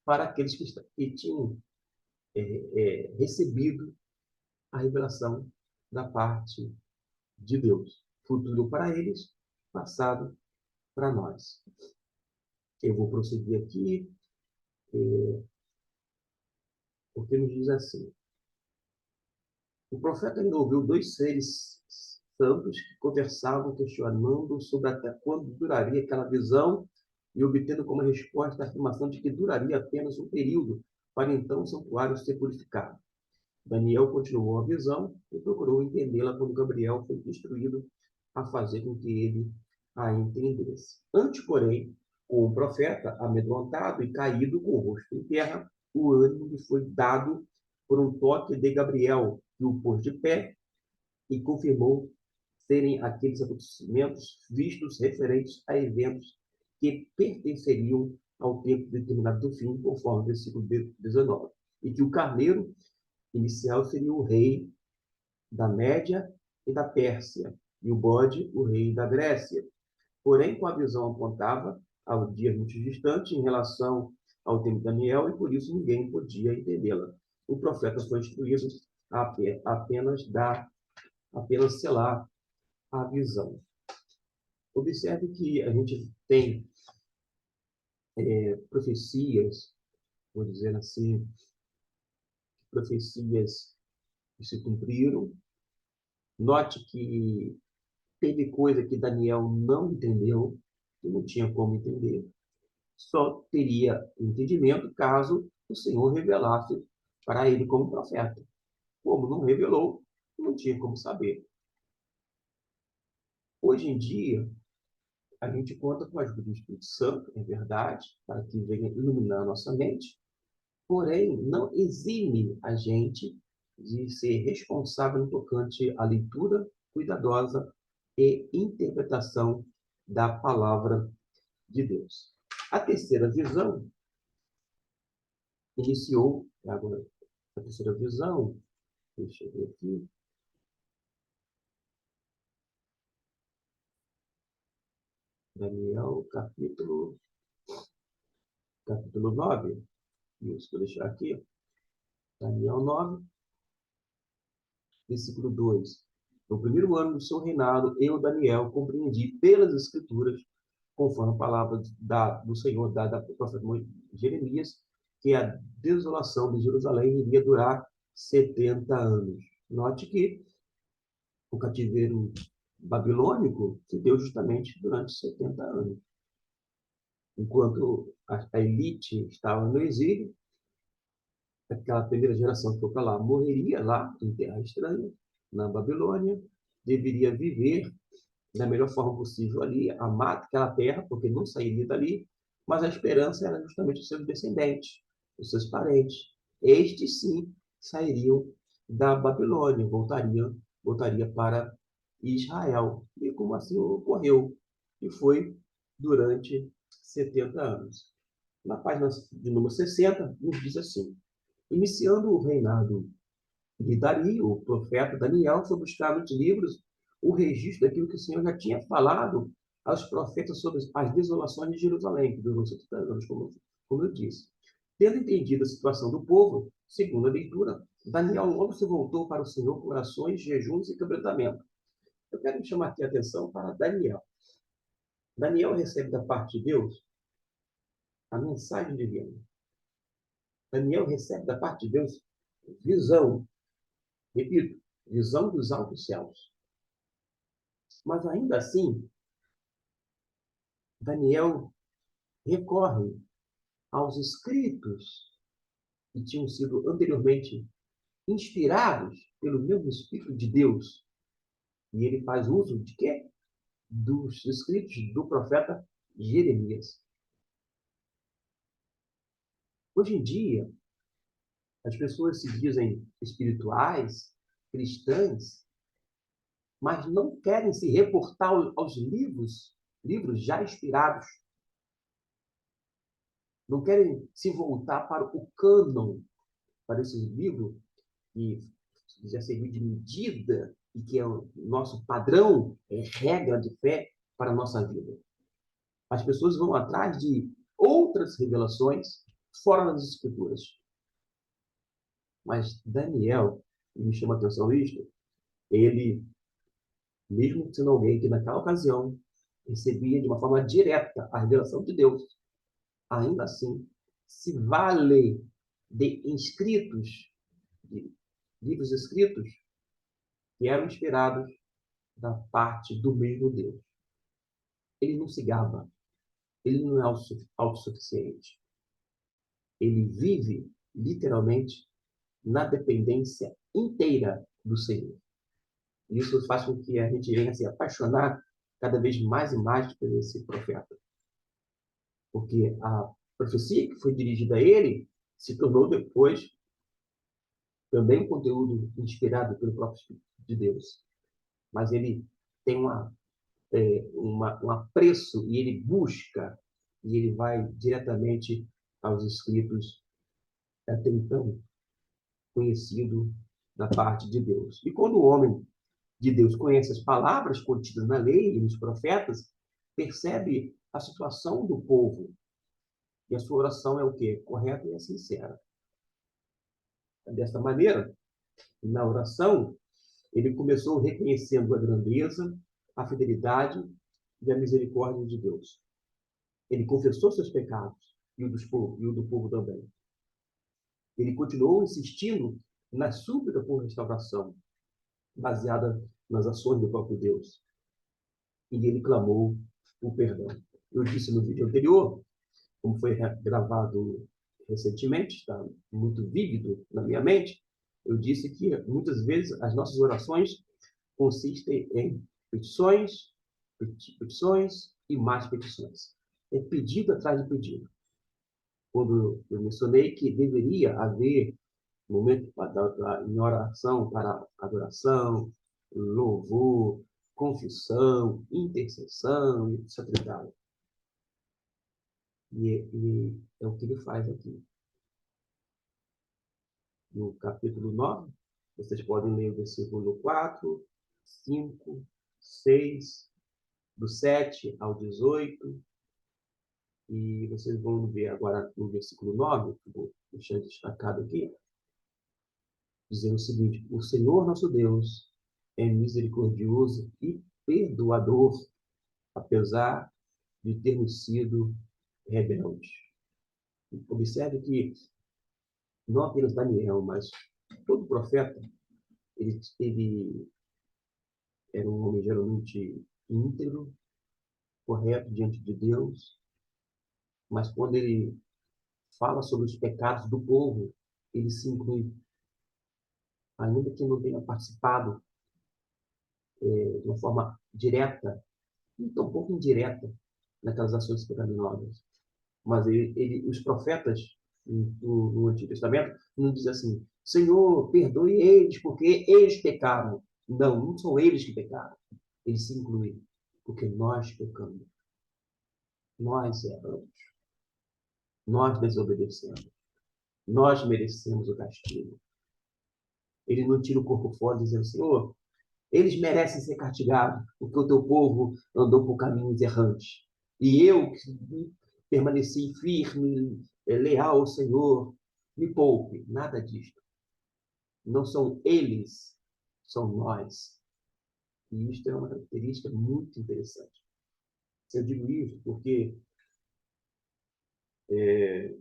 para aqueles que tinham recebido a revelação da parte de Deus. Futuro para eles, passado para nós. Eu vou prosseguir aqui, porque nos diz assim: o profeta ainda ouviu dois seres santos que conversavam, questionando sobre até quando duraria aquela visão e obtendo como resposta a afirmação de que duraria apenas um período, para então o santuário ser purificado. Daniel continuou a visão e procurou entendê-la quando Gabriel foi instruído a fazer com que ele a entendesse. Antes, porém, o profeta, amedrontado e caído com o rosto em terra, o ânimo lhe foi dado por um toque de Gabriel, que o pôs de pé e confirmou serem aqueles acontecimentos vistos referentes a eventos que pertenceriam ao tempo determinado do fim, conforme o versículo 19, e que o carneiro inicial seria o rei da Média e da Pérsia, e o bode, o rei da Grécia. Porém, com a visão apontava ao dia muito distante em relação ao tempo de Daniel, e por isso ninguém podia entendê-la. O profeta foi instruído a apenas selar a visão. Observe que a gente tem profecias, vou dizer assim, profecias que se cumpriram. Note que teve coisa que Daniel não entendeu, que não tinha como entender. Só teria entendimento caso o Senhor revelasse para ele como profeta. Como não revelou, não tinha como saber. Hoje em dia, a gente conta com a ajuda do Espírito Santo, é verdade, para que venha iluminar a nossa mente, porém, não exime a gente de ser responsável no tocante à leitura cuidadosa e interpretação da palavra de Deus. A terceira visão iniciou, agora, a terceira visão, deixa eu ver aqui, Daniel, capítulo 9, isso, vou deixar aqui, Daniel 9, versículo 2. No primeiro ano do seu reinado, eu, Daniel, compreendi pelas Escrituras, conforme a palavra do Senhor dada ao profeta Jeremias, que a desolação de Jerusalém iria durar 70 anos. Note que o cativeiro babilônico se deu justamente durante 70 anos. Enquanto a elite estava no exílio, aquela primeira geração que foi para lá morreria lá, em terra estranha, na Babilônia, deveria viver da melhor forma possível ali, amar aquela terra, porque não sairia dali, mas a esperança era justamente os seus descendentes, os seus parentes. Estes, sim, sairiam da Babilônia, voltaria para Israel. E como assim ocorreu? E foi durante 70 anos. Na página de número 60, nos diz assim: iniciando o reinado de Dario, o profeta Daniel foi buscar nos livros o registro daquilo que o Senhor já tinha falado aos profetas sobre as desolações de Jerusalém, que durou 70 anos, como eu disse. Tendo entendido a situação do povo, segundo a leitura, Daniel logo se voltou para o Senhor com orações, jejuns e quebrantamento. Eu quero chamar aqui a atenção para Daniel. Daniel recebe da parte de Deus a mensagem divina. Daniel recebe da parte de Deus visão. Repito, visão dos altos céus. Mas ainda assim, Daniel recorre aos escritos que tinham sido anteriormente inspirados pelo mesmo Espírito de Deus. E ele faz uso de quê? Dos escritos do profeta Jeremias. Hoje em dia, as pessoas se dizem espirituais, cristãs, mas não querem se reportar aos livros já inspirados. Não querem se voltar para o cânon, para esse livro que já serviu de medida e que é o nosso padrão, é regra de fé para a nossa vida. As pessoas vão atrás de outras revelações fora das Escrituras. Mas Daniel, me chama a atenção isto, ele, mesmo sendo alguém que naquela ocasião recebia de uma forma direta a revelação de Deus, ainda assim se vale de escritos, de livros escritos, que eram inspirados da parte do mesmo Deus. Ele não se gaba, ele não é autossuficiente. Ele vive, literalmente, na dependência inteira do Senhor. E isso faz com que a gente venha se apaixonar cada vez mais e mais por esse profeta. Porque a profecia que foi dirigida a ele se tornou depois também um conteúdo inspirado pelo próprio Espírito de Deus. Mas ele tem um apreço e ele busca e ele vai diretamente aos escritos até então conhecido da parte de Deus. E quando o homem de Deus conhece as palavras contidas na lei e nos profetas, percebe a situação do povo. E a sua oração é o quê? Correta e é sincera. Desta maneira, na oração, ele começou reconhecendo a grandeza, a fidelidade e a misericórdia de Deus. Ele confessou seus pecados e o do povo também. Ele continuou insistindo na súplica por restauração, baseada nas ações do próprio Deus. E ele clamou o perdão. Eu disse no vídeo anterior, como foi gravado recentemente, está muito vívido na minha mente, eu disse que muitas vezes as nossas orações consistem em petições, petições e mais petições. É pedido atrás de pedido. Quando eu mencionei que deveria haver momento em oração para adoração, louvor, confissão, intercessão, etc. E é o que ele faz aqui. No capítulo 9, vocês podem ler o versículo 4, 5, 6, do 7 ao 18, e vocês vão ver agora no versículo 9, que vou deixar destacado aqui, dizendo o seguinte: o Senhor nosso Deus é misericordioso e perdoador, apesar de termos sido rebeldes. Observe que não apenas Daniel, mas todo profeta, ele era um homem geralmente íntegro, correto diante de Deus, mas quando ele fala sobre os pecados do povo, ele se inclui, ainda que não tenha participado de uma forma direta, e tampouco indireta, naquelas ações pecaminosas. Mas os profetas no Antigo Testamento não dizem assim: Senhor, perdoe eles, porque eles pecaram. Não, não são eles que pecaram. Eles se incluem, porque nós pecamos. Nós erramos. Nós desobedecemos. Nós merecemos o castigo. Ele não tira o corpo fora dizendo: Senhor, Eles merecem ser castigados, porque o teu povo andou por caminhos errantes. E eu, que permaneci firme, leal ao Senhor, me poupe. Nada disto. Não são eles, são nós. E isto é uma característica muito interessante. Eu digo isso porque,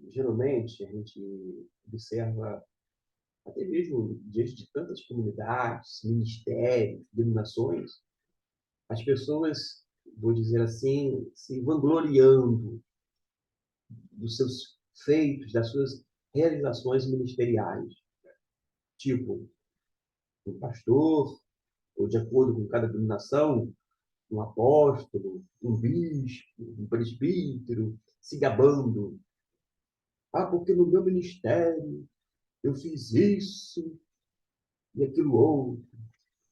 geralmente, a gente observa, até mesmo diante de tantas comunidades, ministérios, denominações, as pessoas, vou dizer assim, se vangloriando dos seus feitos, das suas realizações ministeriais. Tipo, um pastor, ou de acordo com cada denominação, um apóstolo, um bispo, um presbítero, se gabando. Ah, porque no meu ministério eu fiz isso e aquilo outro.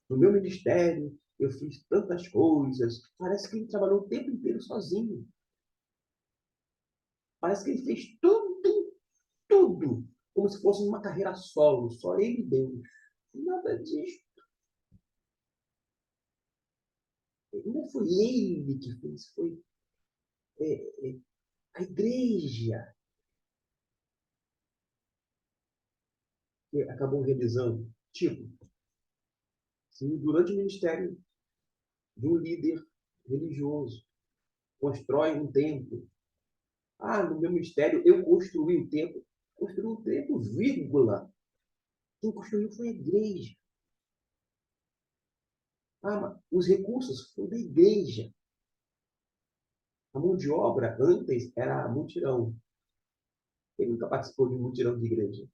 No meu ministério eu fiz tantas coisas. Parece que ele trabalhou o tempo inteiro sozinho. Parece que ele fez tudo, tudo, como se fosse uma carreira solo, só ele e Deus. Nada disso. Não foi ele que fez, foi a igreja que acabou realizando. Tipo, se durante o ministério de um líder religioso constrói um templo, ah, no meu ministério eu construí o templo. Construiu o templo, vírgula. Quem construiu foi a igreja. Ah, mas os recursos foram da igreja. A mão de obra antes era mutirão. Ele nunca participou de um mutirão de igreja.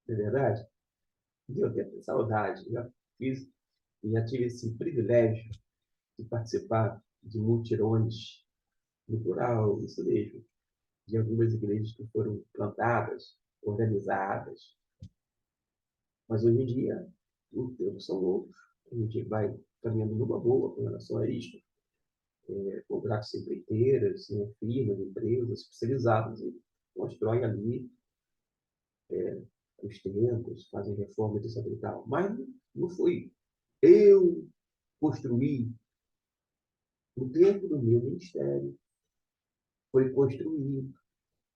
Não é verdade? Eu até tenho saudade. Já tive esse privilégio de participar de mutirões no plural, isso mesmo, de algumas igrejas que foram plantadas, organizadas. Mas hoje em dia, os tempos são outros. A gente vai caminhando numa boa com relação a isto. Contratos empreiteiras, firmas, empresas especializadas e constroem ali os templos, fazem reformas, etc. E tal. Mas não foi eu construí o templo do meu ministério, foi construído.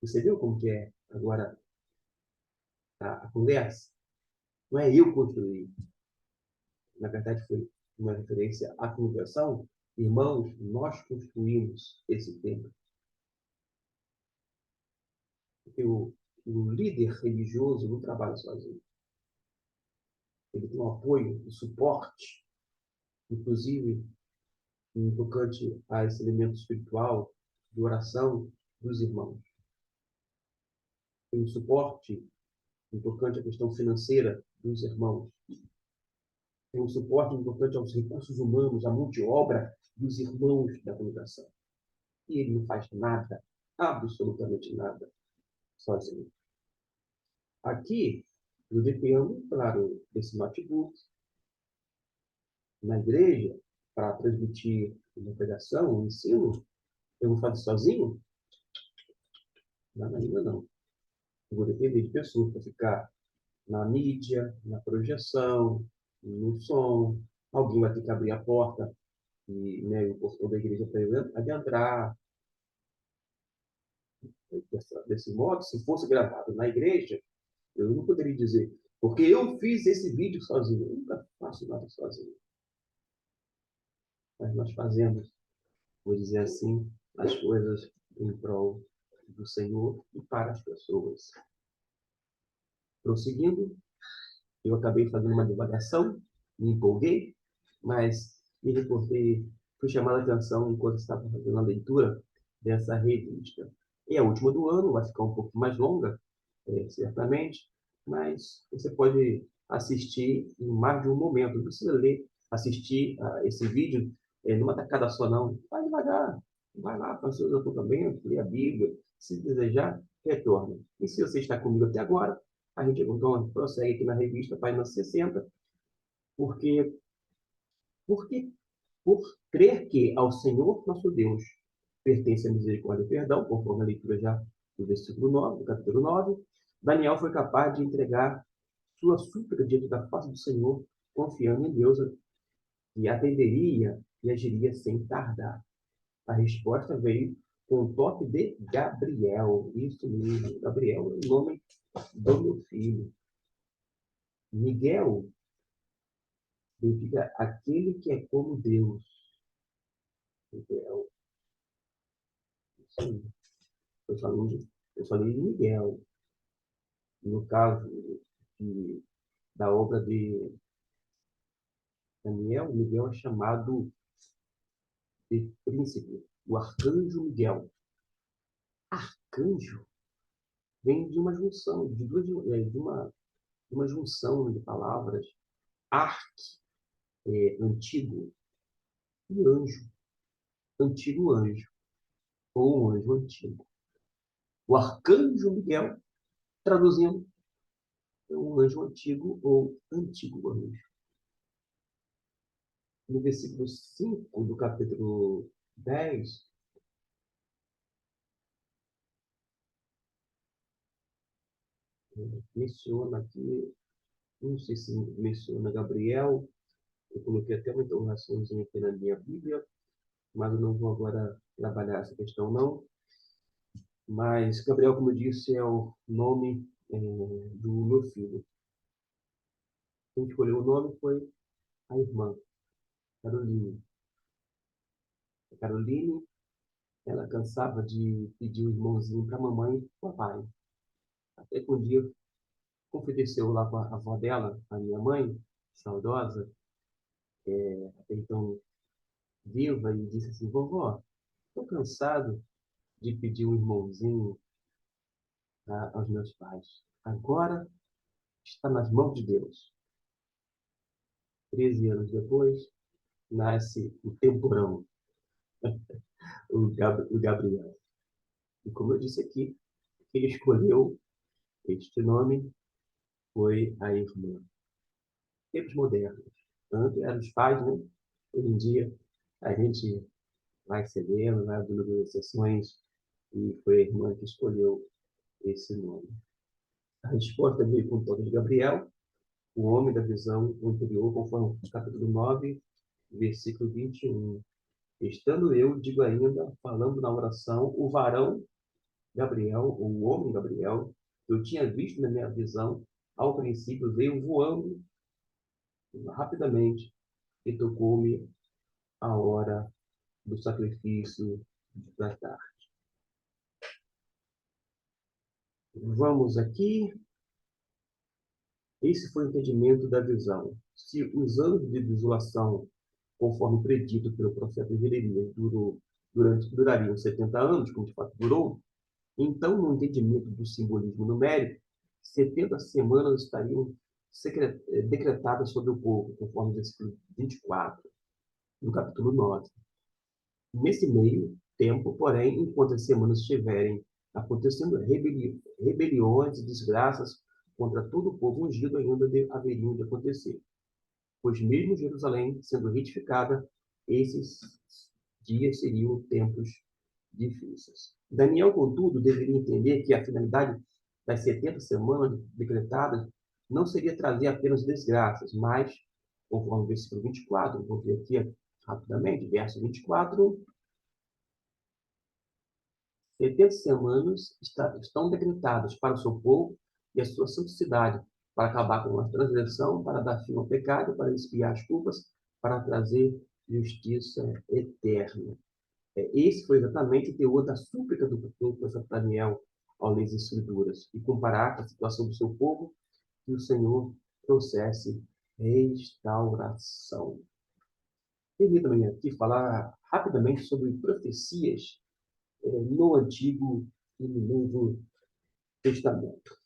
Você viu como que é agora a conversa? Não é eu construir. Na verdade, foi uma referência à conversão. Irmãos, nós construímos esse templo. Porque o líder religioso não trabalha sozinho. Ele tem um apoio, um suporte, inclusive no tocante a esse elemento espiritual de oração dos irmãos. Tem um suporte no tocante à questão financeira dos irmãos. Tem um suporte no tocante aos recursos humanos, à mão de obra dos irmãos da congregação. E ele não faz nada, absolutamente nada, sozinho. Aqui, eu dependo, claro, desse notebook, na igreja, para transmitir uma pregação, um ensino, eu vou fazer sozinho? Não, ainda não. Eu vou depender de pessoas para ficar na mídia, na projeção, no som. Alguém vai ter que abrir a porta e, né, o pastor da igreja para adentrar. Desse modo, se fosse gravado na igreja, eu não poderia dizer, porque eu fiz esse vídeo sozinho. Eu nunca faço nada sozinho. Mas nós fazemos, vou dizer assim, as coisas em prol do Senhor e para as pessoas. Prosseguindo, eu acabei fazendo uma divagação, me empolguei, mas me reportei, fui chamada a atenção enquanto estava fazendo a leitura dessa revista. É a última do ano, vai ficar um pouco mais longa, certamente, mas você pode assistir em mais de um momento. Não precisa ler, assistir esse vídeo numa tacada só, não. Vai devagar, vai lá, faça o seu apontamento, lê a Bíblia. Se desejar, retorna. E se você está comigo até agora, a gente então prossegue aqui na revista, página 60, porque, porque por crer que ao Senhor nosso Deus pertence a misericórdia e perdão, conforme a leitura já do versículo 9, do capítulo 9, Daniel foi capaz de entregar sua súplica diante da face do Senhor confiando em Deus, que atenderia e agiria sem tardar. A resposta veio com o toque de Gabriel. Isso mesmo, Gabriel é o nome do meu filho. Miguel significa aquele que é como Deus. Miguel. Isso aí. Eu falei de Miguel. No caso da obra de Daniel, Miguel é chamado de príncipe, o arcanjo Miguel. Arcanjo vem de uma junção, de uma junção de palavras. Arque é antigo e anjo, antigo anjo, ou um anjo antigo. O arcanjo Miguel, traduzindo, é um anjo antigo ou antigo anjo. No versículo 5 do capítulo 10, menciona aqui, não sei se menciona Gabriel, eu coloquei até uma interrogaçãozinha aqui na minha Bíblia, mas eu não vou agora trabalhar essa questão, não. Mas Gabriel, como eu disse, é o nome do meu filho. Quem escolheu o nome foi a irmã, Caroline. A Caroline, ela cansava de pedir o irmãozinho para a mamãe e para o papai. Até que um dia confideceu lá com a avó dela, a minha mãe, saudosa, até então viva, e disse assim: vovó, estou cansado de pedir um irmãozinho aos meus pais. Agora está nas mãos de Deus. 13 anos depois, nasce o temporão, o Gabriel. E como eu disse aqui, quem escolheu este nome foi a irmã. Tempos modernos. Antes eram os pais, né? Hoje em dia, a gente vai cedendo, vai abrindo exceções, e foi a irmã que escolheu esse nome. A resposta veio com o toque de Gabriel, o homem da visão anterior, conforme o capítulo 9, versículo 21. Estando eu, digo ainda, falando na oração, o varão Gabriel, ou o homem Gabriel, que eu tinha visto na minha visão, ao princípio veio voando rapidamente e tocou-me a hora do sacrifício da tarde. Vamos aqui. Esse foi o entendimento da visão. Se os anos de desolação, conforme predito pelo profeta Jeremias, durariam 70 anos, como de fato durou, então, no entendimento do simbolismo numérico, 70 semanas estariam decretadas sobre o povo, conforme o versículo 24, no capítulo 9. Nesse meio tempo, porém, enquanto as semanas estiverem acontecendo rebeliões e desgraças contra todo o povo ungido, ainda haveriam de acontecer. Pois mesmo Jerusalém sendo retificada, esses dias seriam tempos difíceis. Daniel, contudo, deveria entender que a finalidade das 70 semanas decretadas não seria trazer apenas desgraças, mas, conforme o versículo 24, vou ver aqui rapidamente, verso 24, 70 semanas estão decretadas para o seu povo e a sua santidade, para acabar com a transgressão, para dar fim ao pecado, para expiar as culpas, para trazer justiça eterna. Esse foi exatamente o teor da súplica do profeta Daniel ao ler as Escrituras, e comparar com a situação do seu povo, que o Senhor trouxesse restauração. Permita-me aqui falar rapidamente sobre profecias no Antigo e no Novo Testamento.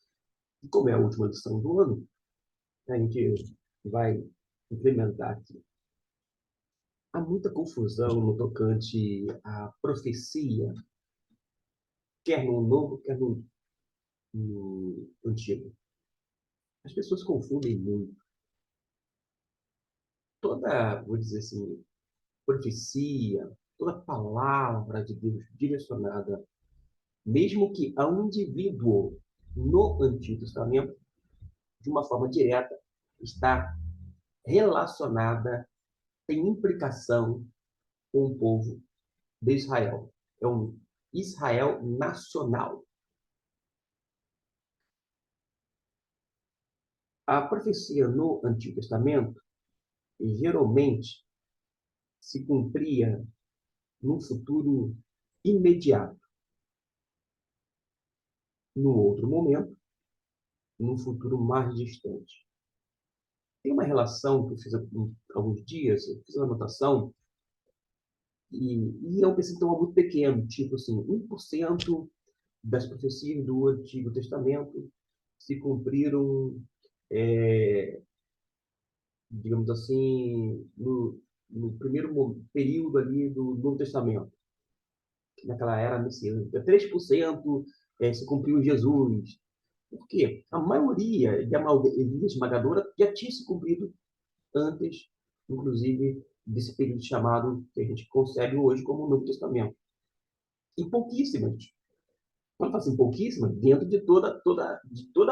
E como é a última lição do ano, a gente vai implementar aqui. Há muita confusão no tocante à profecia, quer no Novo, quer no Antigo. As pessoas confundem muito. Toda, vou dizer assim, profecia, toda palavra de Deus direcionada, mesmo que a um indivíduo no Antigo Testamento, de uma forma direta, está relacionada, tem implicação com o povo de Israel. É um Israel nacional. A profecia no Antigo Testamento geralmente se cumpria num futuro imediato, num outro momento, num futuro mais distante. Tem uma relação que eu fiz há alguns dias, eu fiz uma anotação, e é um percentual muito pequeno, tipo assim, 1% das profecias do Antigo Testamento se cumpriram, é, digamos assim, no primeiro período ali do Novo Testamento, naquela era messiânica. 3% se cumpriu em Jesus. Por quê? A maioria, e a maioria esmagadora, já tinha se cumprido antes, inclusive, desse período chamado, que a gente concebe hoje como o Novo Testamento. E pouquíssimas, quando falo assim, pouquíssimas, dentro de toda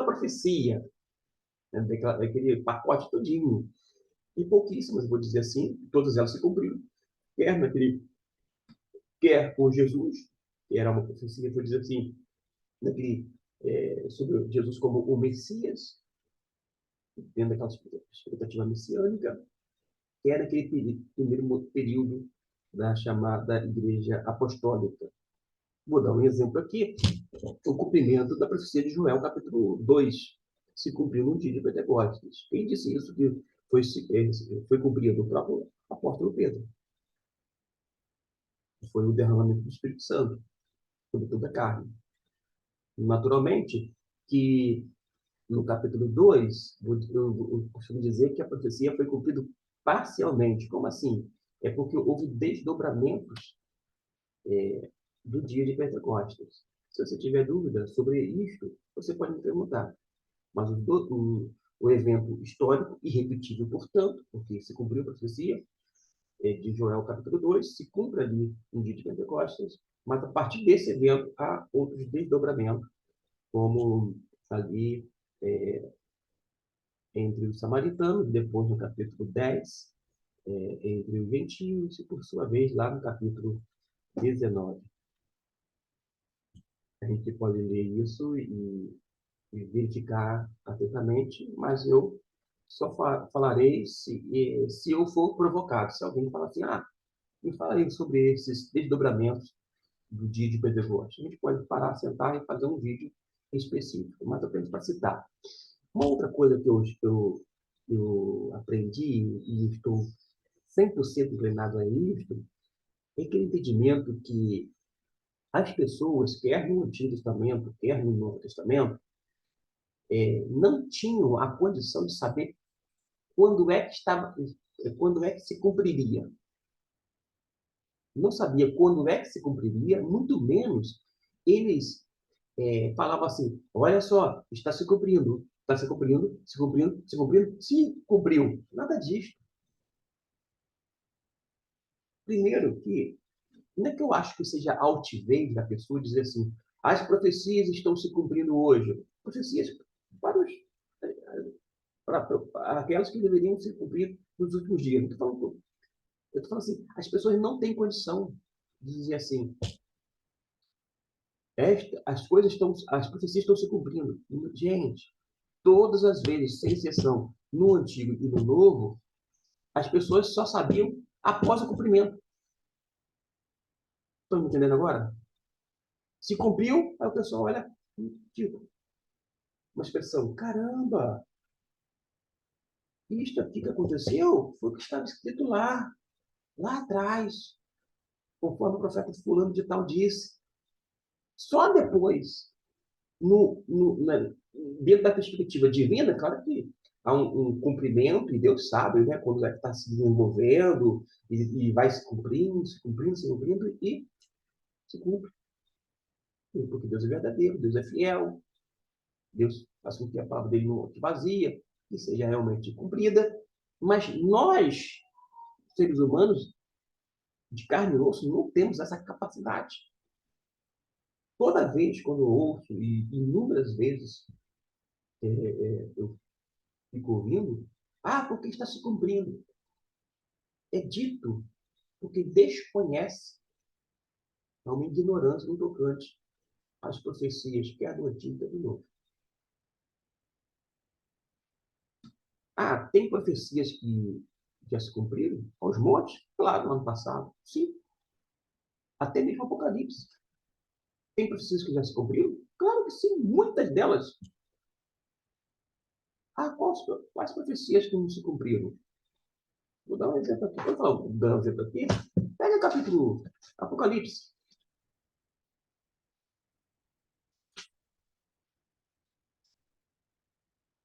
a profecia, né, daquele pacote todinho. E pouquíssimas, vou dizer assim, todas elas se cumpriram. Quer com Jesus, que era uma profecia, vou dizer assim, naquele, sobre Jesus como o Messias, dentro daquela expectativa messiânica, que era aquele primeiro período da chamada Igreja Apostólica. Vou dar um exemplo aqui, o cumprimento da profecia de Joel, capítulo 2, se cumpriu no dia de Pentecostes. Quem disse isso que foi cumprido? O próprio apóstolo Pedro. Foi o derramamento do Espírito Santo sobre toda a carne. Naturalmente, que no capítulo 2, eu costumo dizer que a profecia foi cumprida parcialmente. Como assim? É porque houve desdobramentos do dia de Pentecostes. Se você tiver dúvida sobre isto, você pode me perguntar. Mas o evento histórico, irrepetível, portanto, porque se cumpriu a profecia de Joel capítulo 2, se cumpre ali no dia de Pentecostes, mas a partir desse evento há outros desdobramentos, como ali entre os samaritanos, depois no capítulo 10, entre os gentios, e por sua vez lá no capítulo 19. A gente pode ler isso e verificar atentamente, mas eu só falarei se eu for provocado. Se alguém falar assim, me fala aí sobre esses desdobramentos do dia de Pentecostes. A gente pode parar, sentar e fazer um vídeo específico, mas apenas para citar. Uma outra coisa que eu aprendi e estou 100% inclinado a isso é aquele entendimento que as pessoas, quer no Antigo Testamento, quer no Novo Testamento, não tinham a condição de saber quando é que se cumpriria. Não sabia quando é que se cumpriria, muito menos eles falavam assim: olha só, está se cumprindo, se cumprindo, se cumprindo, se cumpriu. Nada disso. Primeiro que não é que eu acho que seja altivez da pessoa dizer assim: as profecias estão se cumprindo hoje. Profecias para, os, para aquelas que deveriam se cumprir nos últimos dias. Eu estou falando assim: as pessoas não têm condição de dizer assim: as profecias estão se cumprindo. Gente, todas as vezes, sem exceção, no Antigo e no Novo, as pessoas só sabiam após o cumprimento. Estão me entendendo agora? Se cumpriu, aí o pessoal olha, tipo, uma expressão: caramba, isto aqui que aconteceu foi o que estava escrito lá atrás, conforme o profeta fulano de tal disse. Só depois, no, no, na, dentro da perspectiva divina, claro que há um cumprimento, e Deus sabe, né, quando vai estar se desenvolvendo, e vai se cumprindo, se cumprindo, se cumprindo, e se cumpre. Porque Deus é verdadeiro, Deus é fiel, Deus faz com que a palavra dele não volte vazia, que seja realmente cumprida. Mas nós, seres humanos, de carne e osso, não temos essa capacidade. Toda vez quando eu ouço, e inúmeras vezes eu fico ouvindo, Ah, porque está se cumprindo. É dito porque desconhece, há uma ignorância no tocante às profecias, quer do Antigo, quer do Novo. Ah, tem profecias que já se cumpriram? Aos montes? Claro, no ano passado. Sim. Até mesmo Apocalipse. Tem profecias que já se cumpriram? Claro que sim, muitas delas. Ah, quais profecias que não se cumpriram? Vou dar um exemplo aqui. Vou dar um exemplo aqui. Pega o capítulo Apocalipse.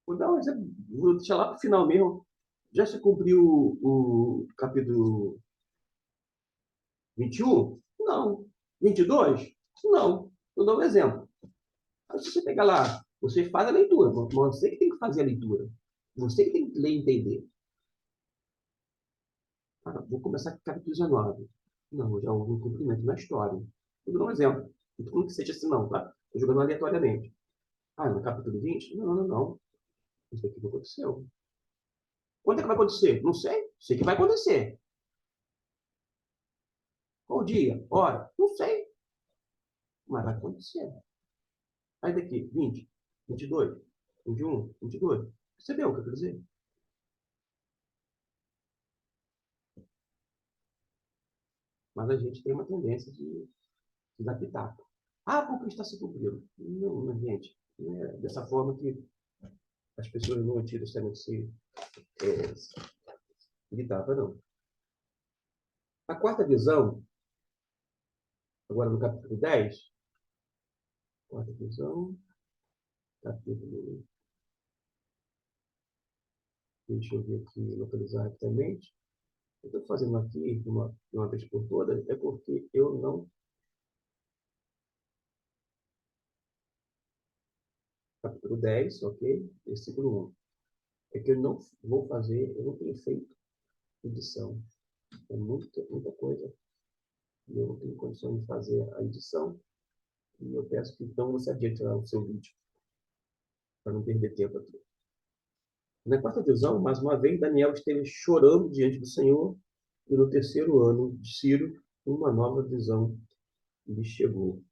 Vou dar um exemplo, vou deixar lá para o final mesmo. Já se cumpriu o capítulo 21? Não. 22? Não. Vou dar um exemplo. Aí se você pegar lá, você faz a leitura. Você que tem que fazer a leitura. Você que tem que ler e entender. Ah, vou começar com o capítulo 19. Não, já houve um cumprimento na história. Vou dar um exemplo. Não estou falando que seja assim, não, tá? Estou jogando aleatoriamente. Ah, no capítulo 20? Não, não, não. Isso aqui não aconteceu. Quando é que vai acontecer? Não sei. Sei que vai acontecer. Qual dia? Hora? Não sei. Mas vai acontecer. Aí daqui, 20, 22, 21, 22. Percebeu o que eu quero dizer? Mas a gente tem uma tendência de dar pitaco. Ah, porque está se cumprindo. Não, não, gente. Não é dessa forma que as pessoas no Antigo Testamento se lidavam, não. A quarta visão, agora no capítulo 10, quarta visão, capítulo. Deixa eu ver aqui, localizar rapidamente. Eu estou fazendo aqui, de uma vez por todas, é porque eu não. Capítulo 10, ok? Versículo 1. É que eu não vou fazer, eu não tenho feito edição. É muita, muita coisa. E eu não tenho condições de fazer a edição. E eu peço que então você adiante lá o seu vídeo, para não perder tempo aqui. Na quarta visão, mais uma vez, Daniel esteve chorando diante do Senhor, e no terceiro ano de Ciro, uma nova visão lhe chegou.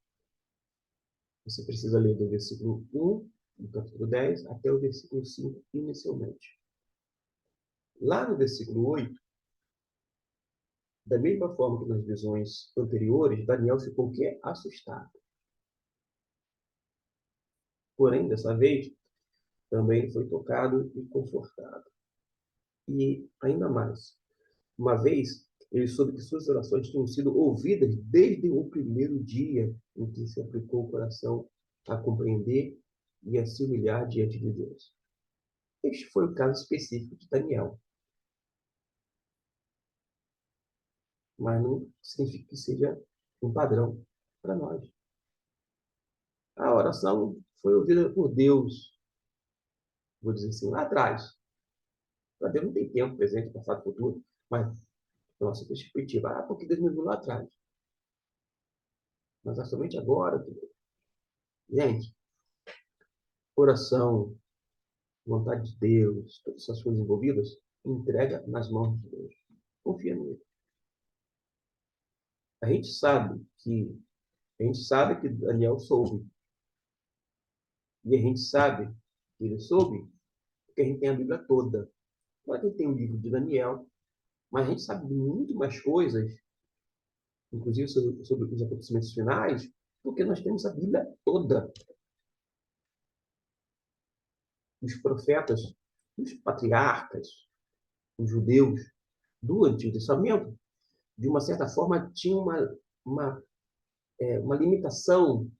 Você precisa ler do versículo 1, do capítulo 10, até o versículo 5, inicialmente. Lá no versículo 8, da mesma forma que nas visões anteriores, Daniel ficou o quê? Assustado. Porém, dessa vez, também foi tocado e confortado. E ainda mais, uma vez, ele soube que suas orações tinham sido ouvidas desde o primeiro dia em que se aplicou o coração a compreender e a se humilhar diante de Deus. Este foi o caso específico de Daniel, mas não significa que seja um padrão para nós. A oração foi ouvida por Deus, vou dizer assim, lá atrás. Para Deus não tem tempo, presente, passado, futuro, mas nossa perspectiva, porque Deus me viu lá atrás. Mas é somente agora. Gente, oração, vontade de Deus, todas essas coisas envolvidas, entrega nas mãos de Deus. Confia nele. A gente sabe que Daniel soube. E a gente sabe que ele soube porque a gente tem a Bíblia toda. Claro que a gente tem o livro de Daniel, mas a gente sabe de muito mais coisas, inclusive sobre os acontecimentos finais, porque nós temos a Bíblia toda. Os profetas, os patriarcas, os judeus do Antigo Testamento, de uma certa forma, tinham uma limitação,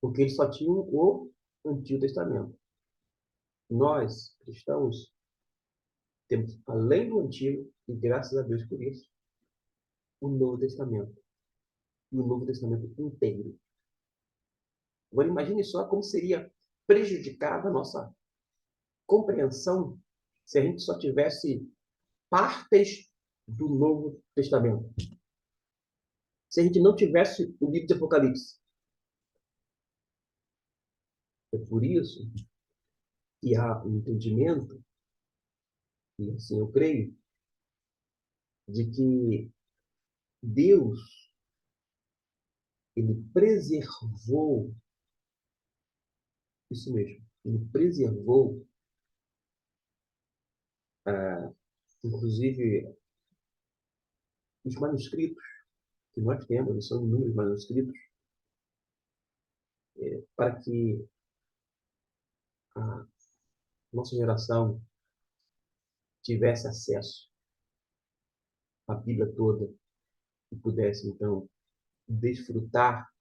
porque eles só tinham o Antigo Testamento. Nós, cristãos, temos, além do Antigo, e graças a Deus por isso, o Novo Testamento. E o Novo Testamento inteiro. Agora, imagine só como seria prejudicada a nossa compreensão se a gente só tivesse partes do Novo Testamento. Se a gente não tivesse o livro de Apocalipse. É por isso que há um entendimento E assim eu creio de que Deus, ele preservou, isso mesmo, ele preservou, inclusive, os manuscritos que nós temos, eles são inúmeros manuscritos, para que a nossa geração tivesse acesso à Bíblia toda e pudesse, então, desfrutar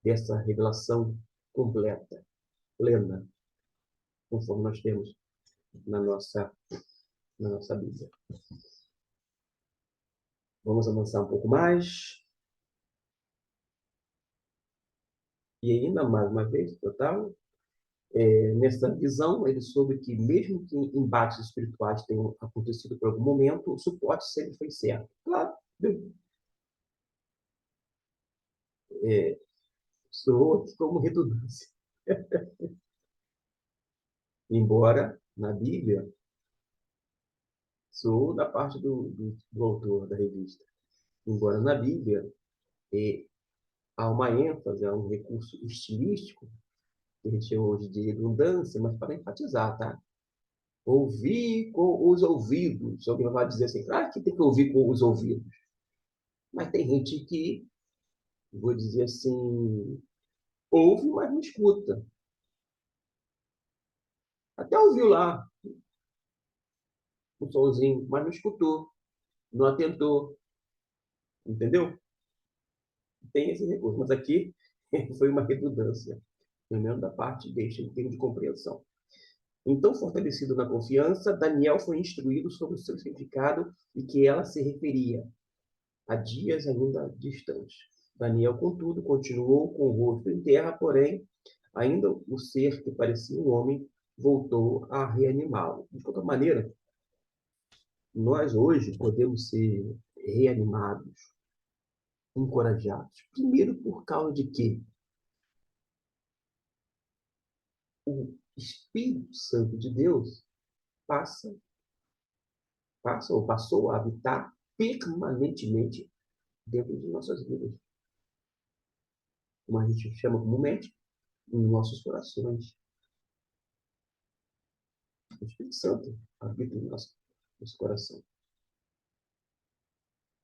dessa revelação completa, plena, conforme nós temos na nossa, na nossa Bíblia. Vamos avançar um pouco mais. E ainda mais uma vez, total, nessa visão, ele soube que, mesmo que embates espirituais tenham acontecido por algum momento, o suporte sempre foi certo. Claro, é, soou como redundância. Embora, na Bíblia, soou da parte do autor da revista. Embora na Bíblia há uma ênfase, há um recurso estilístico, que a gente chama hoje de redundância, mas para enfatizar, tá? Ouvir com os ouvidos. Alguém vai dizer assim, ah, que tem que ouvir com os ouvidos. Mas tem gente que, vou dizer assim, ouve, mas não escuta. Até ouviu lá um somzinho, mas não escutou, não atentou, entendeu? Tem esse recurso. Mas aqui foi uma redundância, pelo menos da parte deste, em termos de compreensão. Então, fortalecido na confiança, Daniel foi instruído sobre o seu significado e que ela se referia a dias ainda distantes. Daniel, contudo, continuou com o rosto em terra, porém, ainda o ser que parecia um homem voltou a reanimá-lo. De qualquer maneira, nós hoje podemos ser reanimados, encorajados. Primeiro, por causa de que o Espírito Santo de Deus passou a habitar permanentemente dentro de nossas vidas, como a gente chama comumente, em nossos corações. O Espírito Santo habita em nosso coração.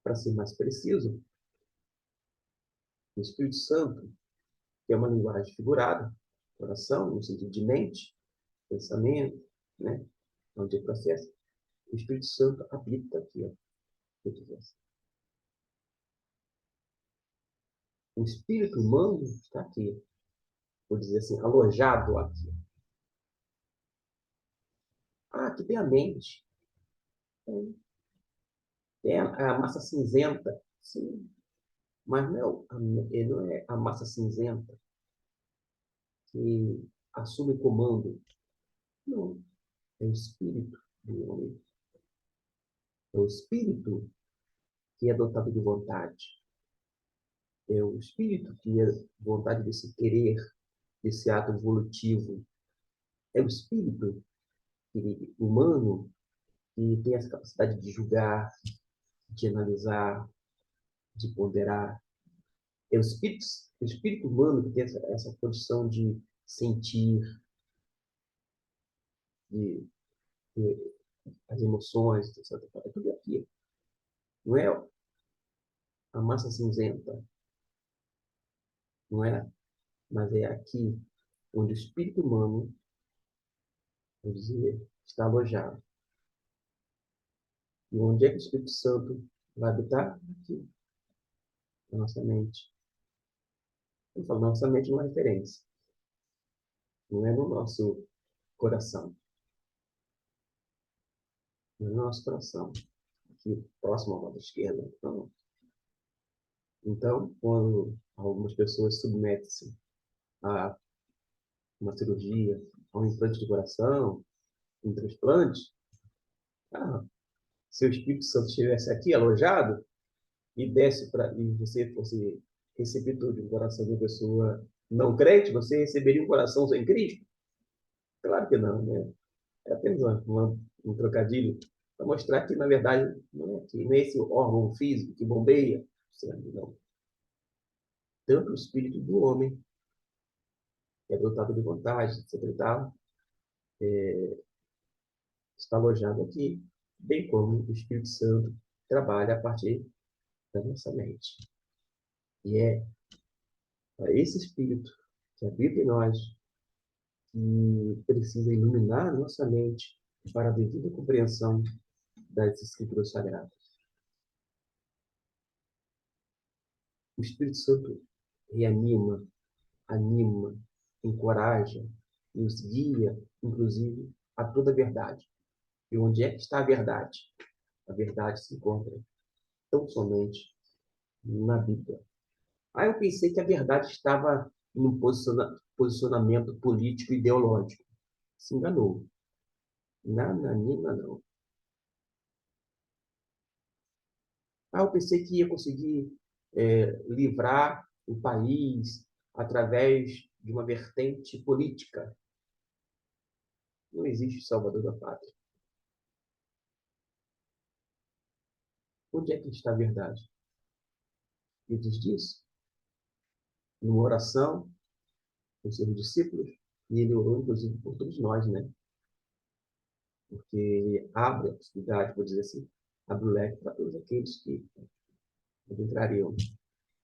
Para ser mais preciso, o Espírito Santo, que é uma linguagem figurada, coração, no sentido de mente, pensamento, né? Onde é processo. O Espírito Santo habita aqui, ó. O espírito humano está aqui, vou dizer assim, alojado aqui. Ah, aqui tem a mente. Tem a massa cinzenta. Sim, mas não é a massa cinzenta que assume comando. Não, é o espírito do homem. É o espírito que é dotado de vontade. É o espírito que é vontade desse querer, desse ato evolutivo. É o espírito humano que tem essa capacidade de julgar, de analisar, de ponderar. É o espírito humano que tem essa condição de sentir, de ter as emoções, etc. É tudo aqui. Não é a massa cinzenta, não é, mas é aqui onde o espírito humano, vou dizer, está alojado. E onde é que o Espírito Santo vai habitar? Aqui, na nossa mente. Eu falo, nossa mente é uma referência. Não é no nosso coração. Não é no nosso coração. Aqui, próximo à mão esquerda. Não. Então, quando algumas pessoas submetem-se a uma cirurgia, a um implante de coração, um transplante, se o Espírito Santo estivesse aqui alojado e você fosse receptor de um coração de uma pessoa não crente, você receberia um coração sem Cristo? Claro que não, né? É apenas um trocadilho para mostrar que, na verdade, que não é esse órgão físico que bombeia, não. Tanto o espírito do homem, que é dotado de vontade, etc. e tal, está alojado aqui, bem como o Espírito Santo trabalha a partir da nossa mente. E é para esse Espírito que habita em nós, que precisa iluminar a nossa mente para a devida compreensão das Escrituras Sagradas. O Espírito Santo reanima, anima, encoraja, nos guia, inclusive, a toda a verdade. E onde é que está a verdade? A verdade se encontra tão somente na Bíblia. Aí eu pensei que a verdade estava em um posicionamento político e ideológico. Se enganou. Nananina, não. Aí eu pensei que ia conseguir livrar o país através de uma vertente política. Não existe salvador da pátria. Onde é que está a verdade? Jesus disse, numa oração com seus discípulos, e ele orou, inclusive, por todos nós, né? Porque abre a possibilidade, vou dizer assim, abre o leque para todos aqueles que entrariam.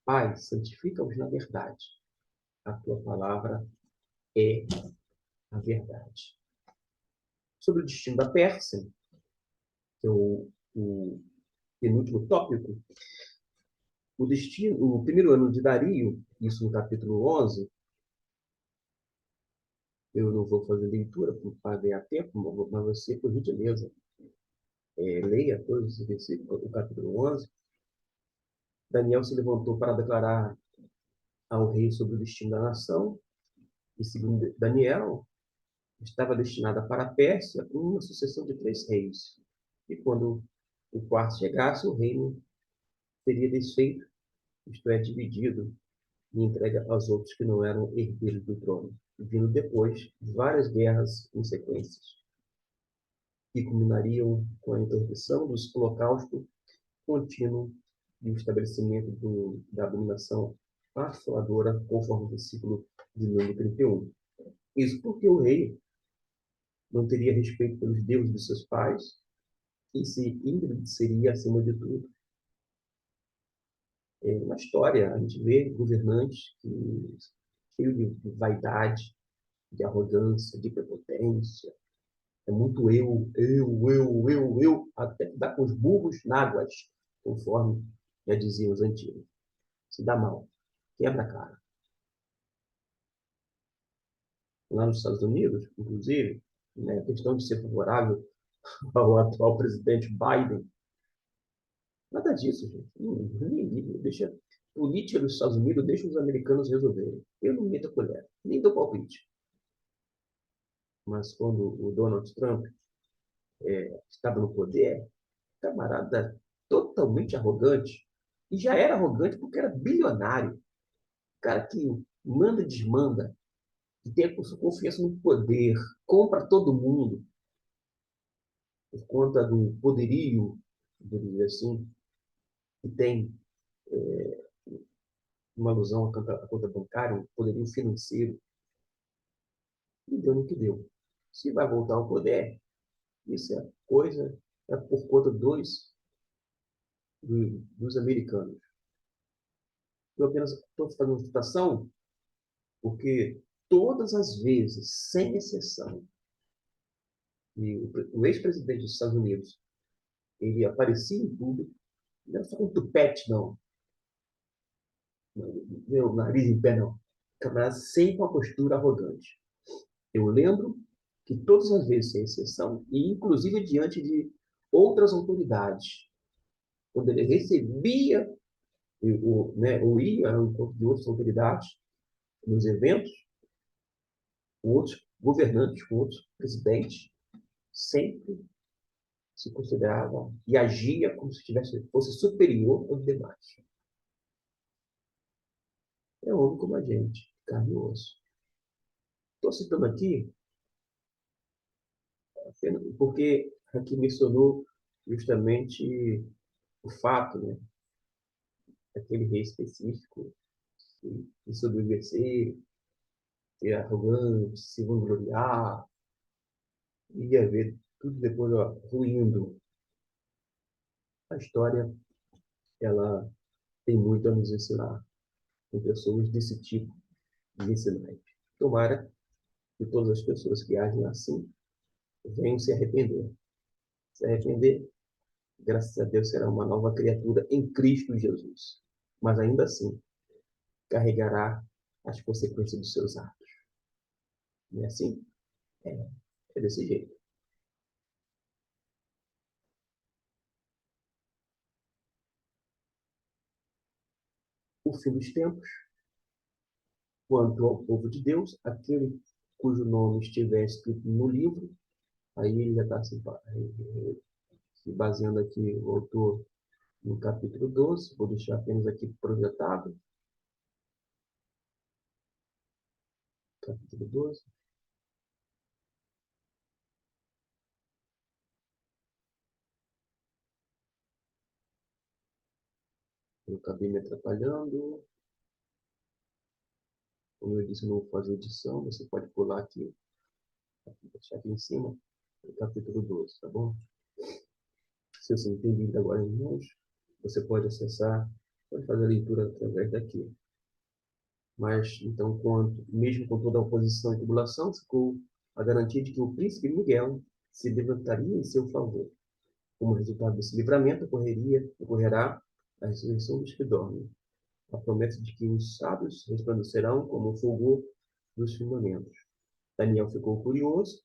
Pai, santifica-os na verdade. A tua palavra é a verdade. Sobre o destino da Pérsia, que é o penúltimo tópico, o primeiro ano de Dario, isso no capítulo 11, eu não vou fazer leitura para ganhar tempo, mas você, por gentileza, leia todos os versículos, o capítulo 11. Daniel se levantou para declarar ao rei sobre o destino da nação, e segundo Daniel, estava destinada para a Pérsia uma sucessão de 3 reis. E quando o quarto chegasse, o reino seria desfeito, isto é, dividido e entregue aos outros que não eram herdeiros do trono, vindo depois várias guerras em sequências, que culminariam com a interrupção do holocausto contínuo e o estabelecimento da abominação assoladora, conforme o versículo de número 31. Isso porque o rei não teria respeito pelos deuses de seus pais e se engrandeceria acima de tudo. Na história, a gente vê governantes cheios de vaidade, de arrogância, de prepotência. É muito eu, até que dá com os burros náguas, conforme já diziam os antigos. Se dá mal, quebra a cara. Lá nos Estados Unidos, inclusive, né, a questão de ser favorável ao atual presidente Biden, nada disso, gente. Nem deixa política dos Estados Unidos, deixa os americanos resolverem. Eu não meto a colher, nem dou palpite. Mas quando o Donald Trump estava no poder, camarada totalmente arrogante, e já era arrogante porque era bilionário, cara que manda e desmanda, que tem a sua confiança no poder, compra todo mundo por conta do poderio, vou dizer assim, que tem uma alusão à conta bancária, um poderio financeiro, e deu no que deu. Se vai voltar ao poder, isso é coisa, é por conta dos americanos. Eu apenas estou fazendo uma citação porque todas as vezes, sem exceção, e o ex-presidente dos Estados Unidos, ele aparecia em público, não era só um tupete, não, meu nariz em pé, não. Camarada sempre com uma postura arrogante. Eu lembro que todas as vezes, sem exceção, e inclusive diante de outras autoridades, quando ele recebia ou ia ao encontro de outras autoridades, nos eventos, com outros governantes, com outros presidentes, sempre se considerava e agia como se fosse superior aos demais. É um homem como a gente, carne e osso. Estou citando aqui porque aqui mencionou justamente o fato, né, daquele rei específico de desobedecer, ser arrogante, se vangloriar, e ver tudo depois, ó, ruindo. A história, ela tem muito a nos ensinar com pessoas desse tipo de ensinamento. Tomara que todas as pessoas que agem assim venham se arrepender. Se arrepender, graças a Deus, será uma nova criatura em Cristo Jesus. Mas ainda assim, carregará as consequências dos seus atos. Não é assim? É, é desse jeito. O fim dos tempos, quanto ao povo de Deus, aquele cujo nome estiver escrito no livro, aí ele já está se baseando aqui, o autor, no capítulo 12, vou deixar apenas aqui projetado, capítulo 12. Eu acabei me atrapalhando. Como eu disse, não vou fazer edição, você pode pular aqui, deixar aqui em cima, o capítulo 12, tá bom? Se você não tem Bíblia agora em mãos, você pode acessar, pode fazer a leitura através daqui. Mas, então, mesmo com toda a oposição e tribulação, ficou a garantia de que o príncipe Miguel se levantaria em seu favor. Como resultado desse livramento, ocorrerá a ressurreição dos que dormem. A promessa de que os sábios resplandecerão como o fulgor dos firmamentos. Daniel ficou curioso.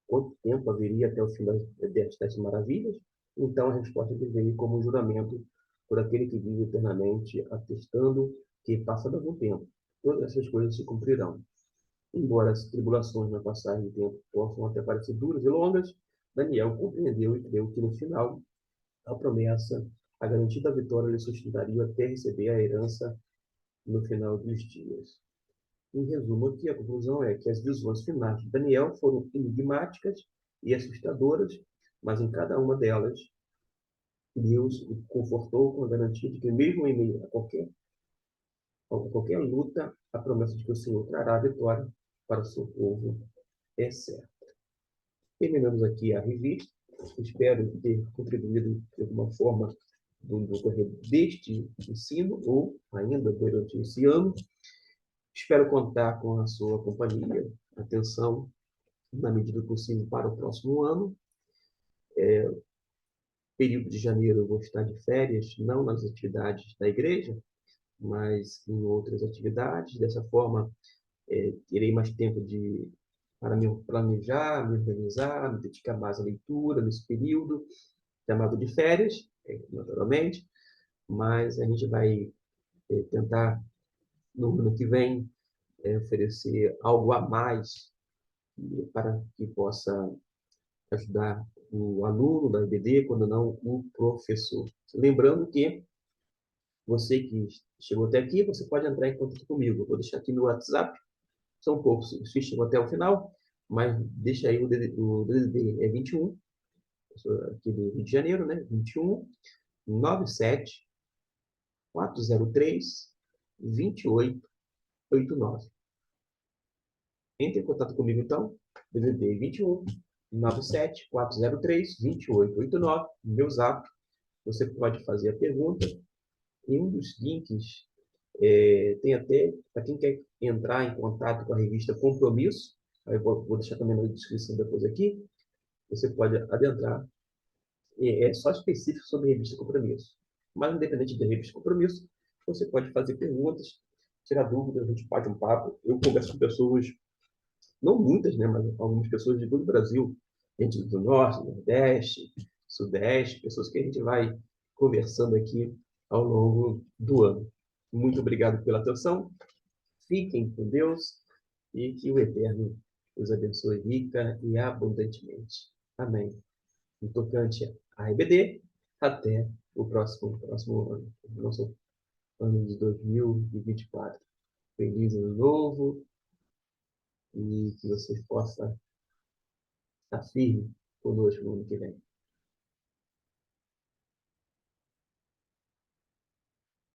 Quanto tempo haveria até o fim das maravilhas? Então a resposta lhe veio como um juramento por aquele que vive eternamente, atestando que, passado algum tempo, todas essas coisas se cumprirão. Embora as tribulações na passagem do tempo possam até parecer duras e longas, Daniel compreendeu e creu que no final a promessa, a garantida vitória lhe sustentaria até receber a herança no final dos dias. Em resumo, aqui a conclusão é que as visões finais de Daniel foram enigmáticas e assustadoras, mas em cada uma delas, Deus o confortou com a garantia de que, mesmo em meio a qualquer luta, a promessa de que o Senhor trará a vitória para o seu povo é certa. Terminamos aqui a revista. Espero ter contribuído de alguma forma no decorrer deste ensino ou ainda durante esse ano. Espero contar com a sua companhia, atenção, na medida do possível para o próximo ano. Período de janeiro eu vou estar de férias, não nas atividades da igreja, mas em outras atividades. Dessa forma, terei mais tempo para me planejar, me organizar, me dedicar mais à leitura nesse período, chamado de férias, naturalmente, mas a gente vai tentar, no ano que vem, oferecer algo a mais para que possa ajudar o aluno da EBD, quando não o professor. Lembrando que você que chegou até aqui, você pode entrar em contato comigo. Eu vou deixar aqui meu WhatsApp, são poucos que chegam até o final, mas deixa aí o DDD é 21, eu sou aqui do Rio de Janeiro, né? 21 97 403 2889. Entre em contato comigo então, DDD 21 97 403 2889, meu zap. Você pode fazer a pergunta. E um dos links tem até, para quem quer entrar em contato com a revista Compromisso, aí eu vou deixar também na descrição depois aqui, você pode adentrar. É só específico sobre a revista Compromisso. Mas, independente da revista Compromisso, você pode fazer perguntas, tirar dúvidas, a gente bate um papo. Eu converso com pessoas, não muitas, né, mas algumas pessoas de todo o Brasil, gente do Norte, Nordeste, Sudeste, pessoas que a gente vai conversando aqui ao longo do ano. Muito obrigado pela atenção. Fiquem com Deus e que o Eterno os abençoe rica e abundantemente. Amém. No tocante à EBD, até o próximo ano, o nosso ano de 2024. Feliz ano novo e que vocês possam estar firme conosco no ano que vem.